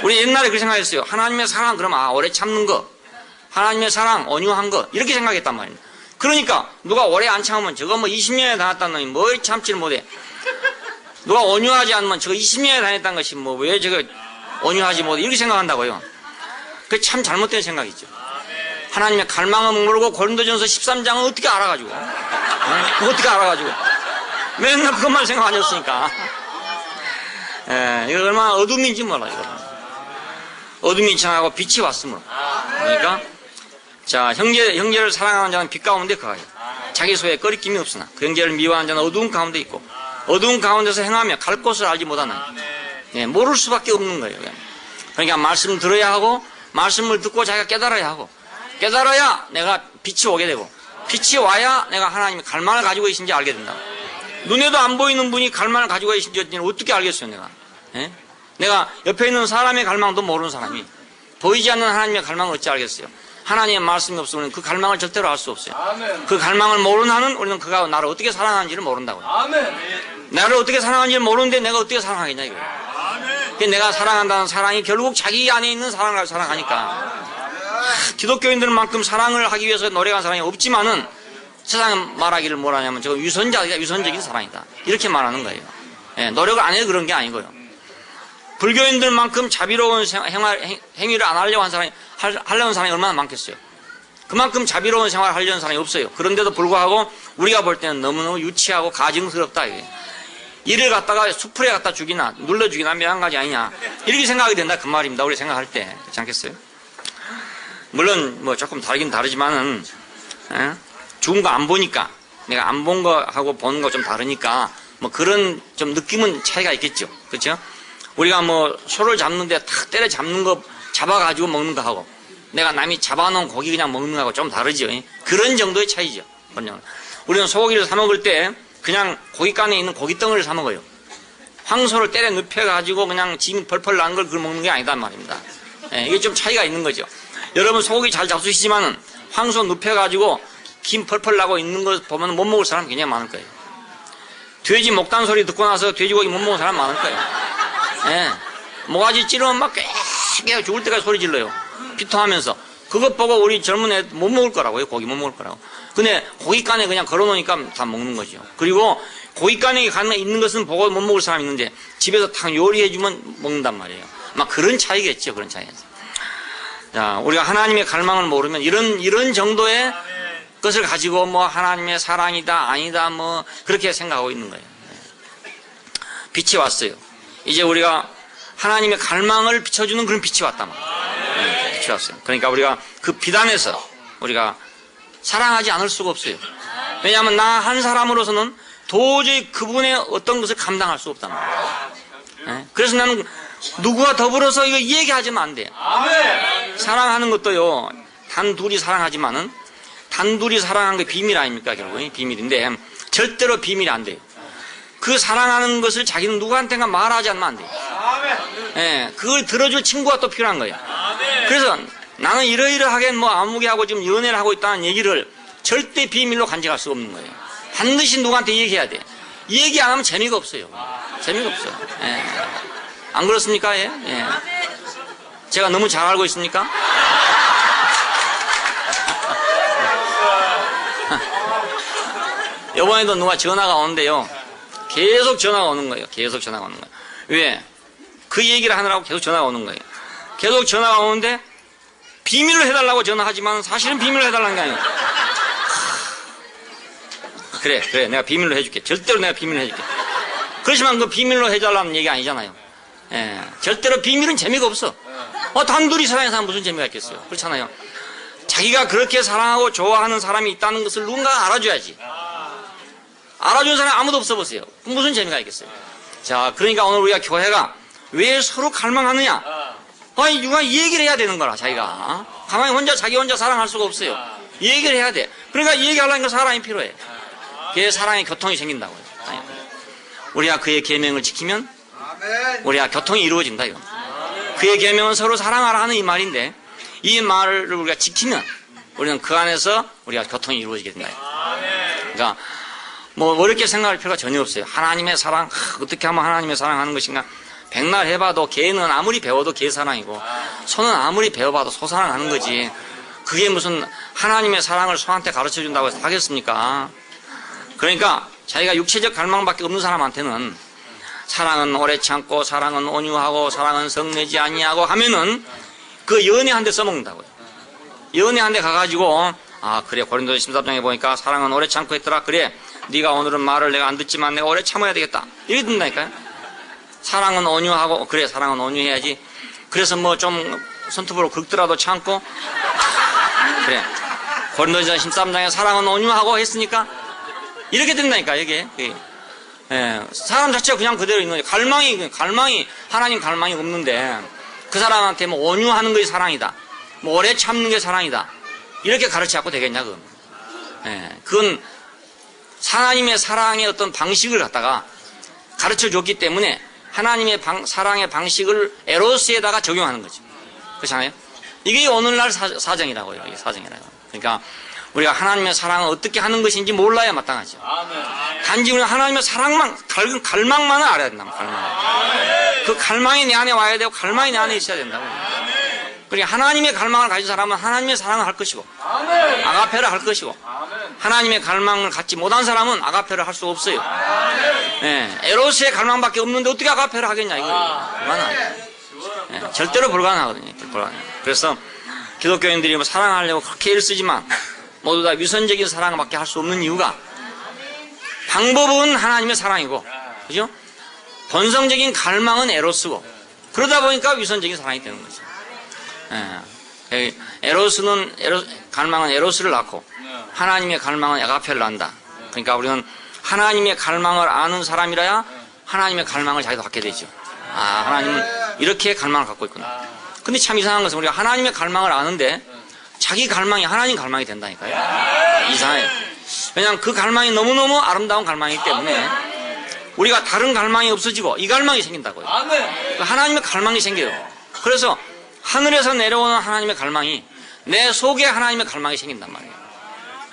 우리 옛날에 그렇게 생각했어요. 하나님의 사랑, 그러면, 오래 참는 거. 하나님의 사랑, 온유한 거. 이렇게 생각했단 말입니다. 그러니까, 누가 오래 안 참으면 저거 뭐 20년에 다녔다는 놈이 뭘 참지를 못해. 누가 온유하지 않으면 저거 20년에 다녔다는 것이 뭐 왜 저거 온유하지 못해. 이렇게 생각한다고요. 그게 참 잘못된 생각이죠. 하나님의 갈망을 모르고 고린도전서 13장은 어떻게 알아가지고. 어떻게 알아가지고. 맨날 그것만 생각 안 했으니까. 이거 얼마나 어둠인지 몰라, 이거. 어둠이 지나가고 빛이 왔으므로. 그러니까, 자, 형제를 사랑하는 자는 빛 가운데 거하여. 자기 소에 꺼리낌이 없으나 그 형제를 미워하는 자는 어두운 가운데 있고 어두운 가운데서 행하며 갈 곳을 알지 못하는, 모를 수밖에 없는 거예요. 그러니까 말씀 들어야 하고 말씀을 듣고 자기가 깨달아야 하고 깨달아야 내가 빛이 오게 되고 빛이 와야 내가 하나님의 갈망을 가지고 계신지 알게 된다. 눈에도 안 보이는 분이 갈망을 가지고 계신지 어떻게 알겠어요, 내가? 내가 옆에 있는 사람의 갈망도 모르는 사람이 보이지 않는 하나님의 갈망을 어찌 알겠어요? 하나님의 말씀이 없으면 그 갈망을 절대로 알 수 없어요. 아멘. 그 갈망을 모르는 한은 우리는 그가 나를 어떻게 사랑하는지를 모른다고요. 아멘. 나를 어떻게 사랑하는지를 모르는데 내가 어떻게 사랑하겠냐 이거예요. 아멘. 내가 사랑한다는 사랑이 결국 자기 안에 있는 사랑을 사랑하니까. 기독교인들만큼 사랑을 하기 위해서 노력한 사랑이 없지만은 세상 말하기를 뭐라냐면 저거 유선적인 사랑이다. 이렇게 말하는 거예요. 노력을 안 해도 그런 게 아니고요. 불교인들만큼 자비로운 행위를 안 하려고 하려는 사람이 얼마나 많겠어요. 그만큼 자비로운 생활을 하려는 사람이 없어요. 그런데도 불구하고 우리가 볼 때는 너무너무 유치하고 가증스럽다. 이게. 이를 갖다가 수풀에 갖다 죽이나 눌러 죽이나 매한 가지 아니냐. 이렇게 생각이 된다 그 말입니다. 우리 생각할 때. 그렇지 않겠어요? 물론 뭐 조금 다르긴 다르지만은 죽은 거 안 보니까 내가 안 본 거하고 보는 거 좀 다르니까 뭐 그런 좀 느낌은 차이가 있겠죠. 그렇죠? 우리가 뭐 소를 잡는데 탁 때려 잡는 거 잡아가지고 먹는 거 하고 내가 남이 잡아놓은 고기 그냥 먹는 거하고 좀 다르죠. 그런 정도의 차이죠. 우리는 소고기를 사 먹을 때 그냥 고깃간에 있는 고깃덩어리를 사 먹어요. 황소를 때려 눕혀가지고 그냥 짐 펄펄 나는 걸 그걸 먹는 게 아니단 말입니다. 예, 이게 좀 차이가 있는 거죠. 여러분 소고기 잘 잡수시지만은 황소 눕혀가지고 김 펄펄 나고 있는 거 보면 못 먹을 사람 굉장히 많을 거예요. 돼지 목단 소리 듣고 나서 돼지고기 못 먹는 사람 많을 거예요. 예, 모가지 찌르면 막 깨 죽을 때까지 소리 질러요. 피통하면서. 그것 보고 우리 젊은 애 못 먹을 거라고요. 고기 못 먹을 거라고. 근데 고깃간에 그냥 걸어놓으니까 다 먹는 거죠. 그리고 고깃간에 있는 것은 보고 못 먹을 사람이 있는데 집에서 탁 요리해주면 먹는단 말이에요. 막 그런 차이겠죠. 그런 차이겠죠. 자, 우리가 하나님의 갈망을 모르면 이런 정도의 것을 가지고 뭐 하나님의 사랑이다 아니다 뭐 그렇게 생각하고 있는 거예요. 빛이 왔어요. 이제 우리가 하나님의 갈망을 비춰주는 그런 빛이 왔단 말이에요. 빛이 왔어요. 그러니까 우리가 그 빛 안에서 우리가 사랑하지 않을 수가 없어요. 왜냐하면 나 한 사람으로서는 도저히 그분의 어떤 것을 감당할 수 없단 말이에요. 그래서 나는 누구와 더불어서 이거 얘기하지면 안 돼요. 사랑하는 것도요, 단둘이 사랑하지만은 단둘이 사랑하는 게 비밀 아닙니까? 결국은 비밀인데 절대로 비밀이 안 돼요. 그 사랑하는 것을 자기는 누구한테가 말하지 않으면 안 돼요. 예, 그걸 들어줄 친구가 또 필요한 거예요. 그래서 나는 이러이러하게 뭐 아무개하고 지금 연애를 하고 있다는 얘기를 절대 비밀로 간직할 수가 없는 거예요. 반드시 누구한테 얘기해야 돼. 얘기 안 하면 재미가 없어요. 재미가 없어요. 예. 안 그렇습니까? 예? 예. 제가 너무 잘 알고 있습니까? 이번에도 누가 전화가 오는데요. 계속 전화가 오는 거예요. 계속 전화가 오는 거예요. 왜? 그 얘기를 하느라고 계속 전화가 오는 거예요. 계속 전화가 오는데 비밀로 해달라고 전화하지만 사실은 비밀로 해달라는 게 아니에요. 그래 내가 비밀로 해줄게. 절대로 내가 비밀로 해줄게. 그렇지만 그 비밀로 해달라는 얘기 아니잖아요. 예, 절대로 비밀은 재미가 없어. 단둘이 사랑해서 무슨 재미가 있겠어요. 그렇잖아요. 자기가 그렇게 사랑하고 좋아하는 사람이 있다는 것을 누군가 알아줘야지. 알아주는 사람이 아무도 없어 보세요. 무슨 재미가 있겠어요. 자, 그러니까 오늘 우리가 교회가 왜 서로 갈망하느냐? 아니, 누가 얘기를 해야 되는 거라, 자기가. 가만히 자기 혼자 사랑할 수가 없어요. 얘기를 해야 돼. 그러니까 얘기하려니까 사랑이 필요해. 그게 사랑의 교통이 생긴다고요. 우리가 그의 계명을 지키면 우리가 교통이 이루어진다, 이거. 그의 계명은 서로 사랑하라 하는 이 말인데, 이 말을 우리가 지키면 우리는 그 안에서 우리가 교통이 이루어지게 된다. 그러니까 뭐 어렵게 생각할 필요가 전혀 없어요. 하나님의 사랑, 어떻게 하면 하나님의 사랑하는 것인가? 백날 해봐도 개는 아무리 배워도 개 사랑이고 소는 아무리 배워봐도 소 사랑하는 거지. 그게 무슨 하나님의 사랑을 소한테 가르쳐준다고 해서 하겠습니까? 그러니까 자기가 육체적 갈망밖에 없는 사람한테는 사랑은 오래 참고 사랑은 온유하고 사랑은 성내지 아니하고 하면은 그 연애 한 대 써먹는다고요. 연애 한 대 가가지고 그래 고린도서 13장에 보니까 사랑은 오래 참고 했더라. 그래 네가 오늘은 말을 내가 안 듣지만 내가 오래 참아야 되겠다. 이렇게 듣는다니까요. 사랑은 온유하고 그래 사랑은 온유해야지. 그래서 뭐 좀 손톱으로 긁더라도 참고 그래 고린도서 13장에 사랑은 온유하고 했으니까 이렇게 된다니까 이게. 예, 사람 자체가 그냥 그대로 있는 거예요. 갈망이 하나님 갈망이 없는데 그 사람한테 뭐 온유하는 것이 사랑이다. 뭐 오래 참는 게 사랑이다. 이렇게 가르쳐갖고 되겠냐 그건. 예, 그건 하나님의 사랑의 어떤 방식을 갖다가 가르쳐줬기 때문에 하나님의 사랑의 방식을 에로스에다가 적용하는 거죠. 그렇잖아요. 이게 오늘날 사정이라고요. 이게 사정이라고. 그러니까 우리가 하나님의 사랑을 어떻게 하는 것인지 몰라야 마땅하죠. 단지 우리가 하나님의 사랑만, 갈망만을 알아야 된다. 그 갈망이 내 안에 와야 되고 갈망이 내 안에 있어야 된다고. 그러니까 하나님의 갈망을 가진 사람은 하나님의 사랑을 할 것이고 아가페를 할 것이고 하나님의 갈망을 갖지 못한 사람은 아가페를 할 수 없어요. 네, 에로스의 갈망밖에 없는데 어떻게 아가페를 하겠냐 이거예요. 불가능하죠. 네, 절대로 불가능하거든요. 그래서 기독교인들이 뭐 사랑하려고 그렇게 애를 쓰지만 모두 다 위선적인 사랑밖에 할 수 없는 이유가 방법은 하나님의 사랑이고 그죠? 본성적인 갈망은 에로스고 그러다 보니까 위선적인 사랑이 되는 거죠. 예, 갈망은 에로스를 낳고 하나님의 갈망은 아가페를 낳는다. 그러니까 우리는 하나님의 갈망을 아는 사람이라야 하나님의 갈망을 자기도 갖게 되죠. 하나님은 이렇게 갈망을 갖고 있구나. 근데 참 이상한 것은 우리가 하나님의 갈망을 아는데 자기 갈망이 하나님 갈망이 된다니까요. 이상해요. 왜냐하면 그 갈망이 너무너무 아름다운 갈망이기 때문에 우리가 다른 갈망이 없어지고 이 갈망이 생긴다고요. 하나님의 갈망이 생겨요. 그래서 하늘에서 내려오는 하나님의 갈망이 내 속에 하나님의 갈망이 생긴단 말이에요.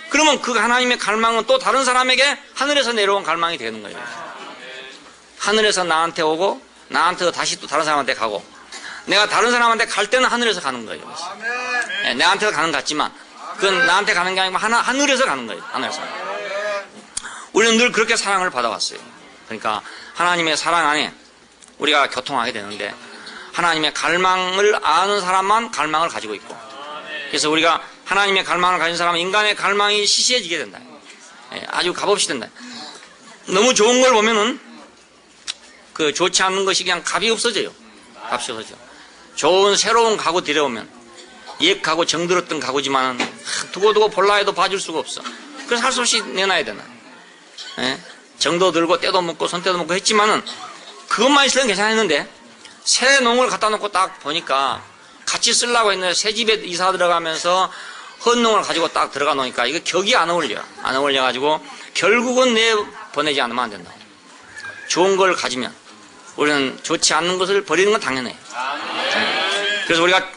그러면 그 하나님의 갈망은 또 다른 사람에게 하늘에서 내려온 갈망이 되는 거예요. 하늘에서 나한테 오고 나한테 다시 또 다른 사람한테 가고 내가 다른 사람한테 갈 때는 하늘에서 가는 거예요. 네, 내한테서 가는 것 같지만 그건 나한테 가는 게 아니고 하늘에서 가는 거예요. 하늘에서. 우리는 늘 그렇게 사랑을 받아왔어요. 그러니까 하나님의 사랑 안에 우리가 교통하게 되는데 하나님의 갈망을 아는 사람만 갈망을 가지고 있고 그래서 우리가 하나님의 갈망을 가진 사람은 인간의 갈망이 시시해지게 된다. 아주 값없이 된다. 너무 좋은 걸 보면은 그 좋지 않는 것이 그냥 값이 없어져요. 값이 없어져. 좋은 새로운 가구 들여오면 옛 가구 정들었던 가구지만은 두고두고 볼라 해도 봐줄 수가 없어. 그래서 할 수 없이 내놔야 되나. 정도 들고 때도 먹고 손때도 먹고 했지만은 그것만 있으면 괜찮았는데 새 농을 갖다 놓고 딱 보니까 같이 쓰려고 했는데 새 집에 이사 들어가면서 헌농을 가지고 딱 들어가 놓으니까 이거 격이 안 어울려. 안 어울려가지고 결국은 보내지 않으면 안 된다. 좋은 걸 가지면 우리는 좋지 않는 것을 버리는 건 당연해요. 그래서 우리가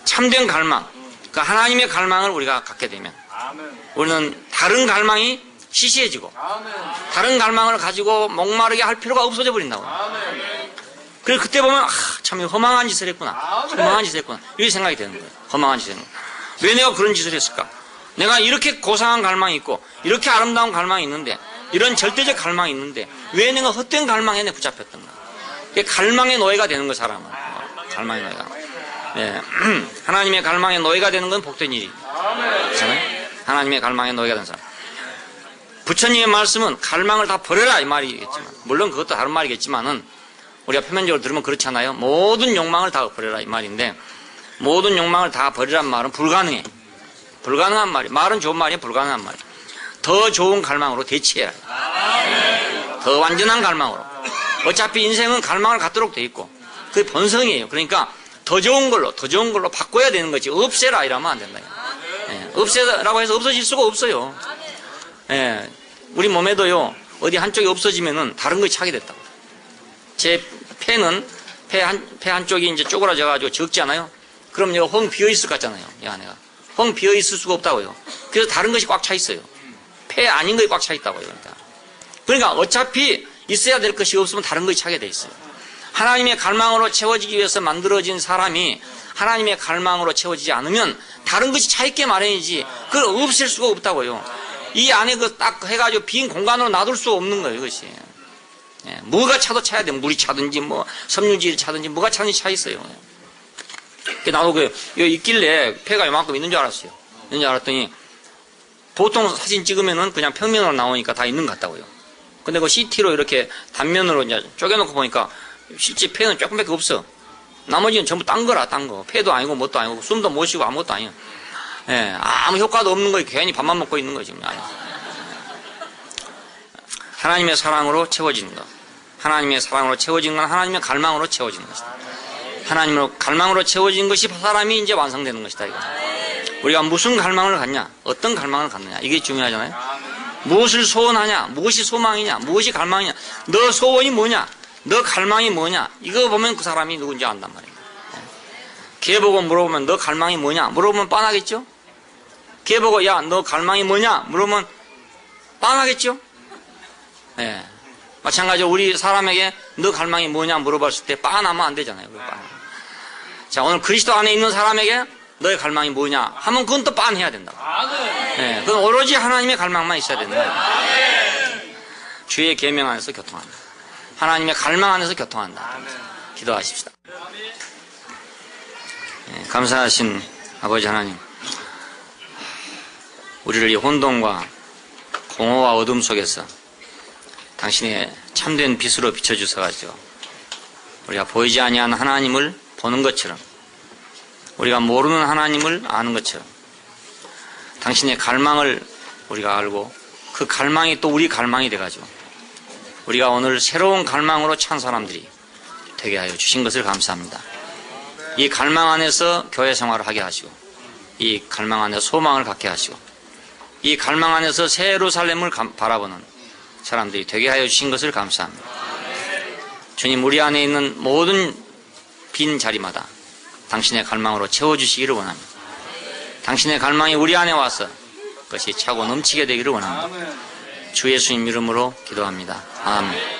참된 갈망, 그 하나님의 갈망을 우리가 갖게 되면 우리는 다른 갈망이 시시해지고 다른 갈망을 가지고 목마르게 할 필요가 없어져 버린다고. 그래서 그때 보면 참 허망한 짓을 했구나. 허망한 짓을 했구나. 이렇게 생각이 되는 거예요. 허망한 짓을 했구나. 왜 내가 그런 짓을 했을까? 내가 이렇게 고상한 갈망이 있고 이렇게 아름다운 갈망이 있는데 이런 절대적 갈망이 있는데 왜 내가 헛된 갈망에 내 붙잡혔던가? 그게 갈망의 노예가 되는 거 사람은. 갈망의 노예가. 네. 하나님의 갈망의 노예가 되는 건 복된 일이. 그렇잖아요? 하나님의 갈망의 노예가 되는 사람. 부처님의 말씀은 갈망을 다 버려라 이 말이겠지만 물론 그것도 다른 말이겠지만은 우리가 표면적으로 들으면 그렇잖아요. 모든 욕망을 다 버려라 이 말인데 모든 욕망을 다 버리란 말은 불가능해. 불가능한 말이에요. 말은 좋은 말이에요. 불가능한 말이에요. 더 좋은 갈망으로 대치해야 해요. 더 완전한 갈망으로. 어차피 인생은 갈망을 갖도록 돼 있고 그게 본성이에요. 그러니까 더 좋은 걸로 바꿔야 되는 거지. 없애라 이러면 안 된다. 없애라고 해서 없어질 수가 없어요. 우리 몸에도요 어디 한쪽이 없어지면은 다른 것이 차게 됐다고. 제 폐는 폐 한쪽이 이제 쪼그라져 가지고 적지 않아요? 그럼 이거 헝 비어 있을 것 같잖아요. 이 안에가 헝 비어 있을 수가 없다고요. 그래서 다른 것이 꽉 차 있어요. 폐 아닌 것이 꽉 차 있다고요. 그러니까 어차피 있어야 될 것이 없으면 다른 것이 차게 돼 있어요. 하나님의 갈망으로 채워지기 위해서 만들어진 사람이 하나님의 갈망으로 채워지지 않으면 다른 것이 차 있게 마련이지 그걸 없앨 수가 없다고요. 이 안에 그 딱 해가지고 빈 공간으로 놔둘 수 없는 거예요. 이것이. 뭐가 차도 차야 돼. 물이 차든지 뭐 섬유질이 차든지 뭐가 차든지 차 있어요. 나도 여기 있길래 폐가 요만큼 있는 줄 알았어요. 있는 줄 알았더니 보통 사진 찍으면은 그냥 평면으로 나오니까 다 있는 것 같다고요. 근데 그 CT로 이렇게 단면으로 이제 쪼개놓고 보니까 실제 폐는 조금밖에 없어. 나머지는 전부 딴 거라, 딴 거. 폐도 아니고 뭣도 아니고 숨도 못 쉬고 아무것도 아니에요. 아무 효과도 없는 거에 괜히 밥만 먹고 있는 거지. 하나님의 사랑으로 채워지는 것. 하나님의 사랑으로 채워진 건 하나님의 갈망으로 채워지는 것이다. 하나님으로 갈망으로 채워진 것이 사람이 이제 완성되는 것이다. 이거. 우리가 무슨 갈망을 갖냐, 어떤 갈망을 갖느냐 이게 중요하잖아요. 무엇을 소원하냐, 무엇이 소망이냐, 무엇이 갈망이냐, 너 소원이 뭐냐, 너 갈망이 뭐냐 이거 보면 그 사람이 누군지 안단 말이에요. 걔 보고 물어보면 너 갈망이 뭐냐 물어보면 빤하겠죠. 걔 보고 야 너 갈망이 뭐냐 물어보면 빤하겠죠. 마찬가지로 우리 사람에게 너 갈망이 뭐냐 물어봤을 때 빤하면 안 되잖아요. 자 오늘 그리스도 안에 있는 사람에게 너의 갈망이 뭐냐 하면 그건 또 빤해야 된다. 그건 오로지 하나님의 갈망만 있어야 된다. 주의 계명 안에서 교통한다. 하나님의 갈망 안에서 교통한다. 기도하십시다. 감사하신 아버지 하나님, 우리를 이 혼돈과 공허와 어둠 속에서 당신의 참된 빛으로 비춰주셔가지고 우리가 보이지 아니한 하나님을 보는 것처럼 우리가 모르는 하나님을 아는 것처럼 당신의 갈망을 우리가 알고 그 갈망이 또 우리 갈망이 돼가지고 우리가 오늘 새로운 갈망으로 찬 사람들이 되게 하여 주신 것을 감사합니다. 이 갈망 안에서 교회 생활을 하게 하시고 이 갈망 안에 소망을 갖게 하시고 이 갈망 안에서 새 예루살렘을 바라보는 사람들이 되게 하여 주신 것을 감사합니다. 주님, 우리 안에 있는 모든 빈 자리마다 당신의 갈망으로 채워주시기를 원합니다. 당신의 갈망이 우리 안에 와서 그것이 차고 넘치게 되기를 원합니다. 주 예수님 이름으로 기도합니다. 아멘.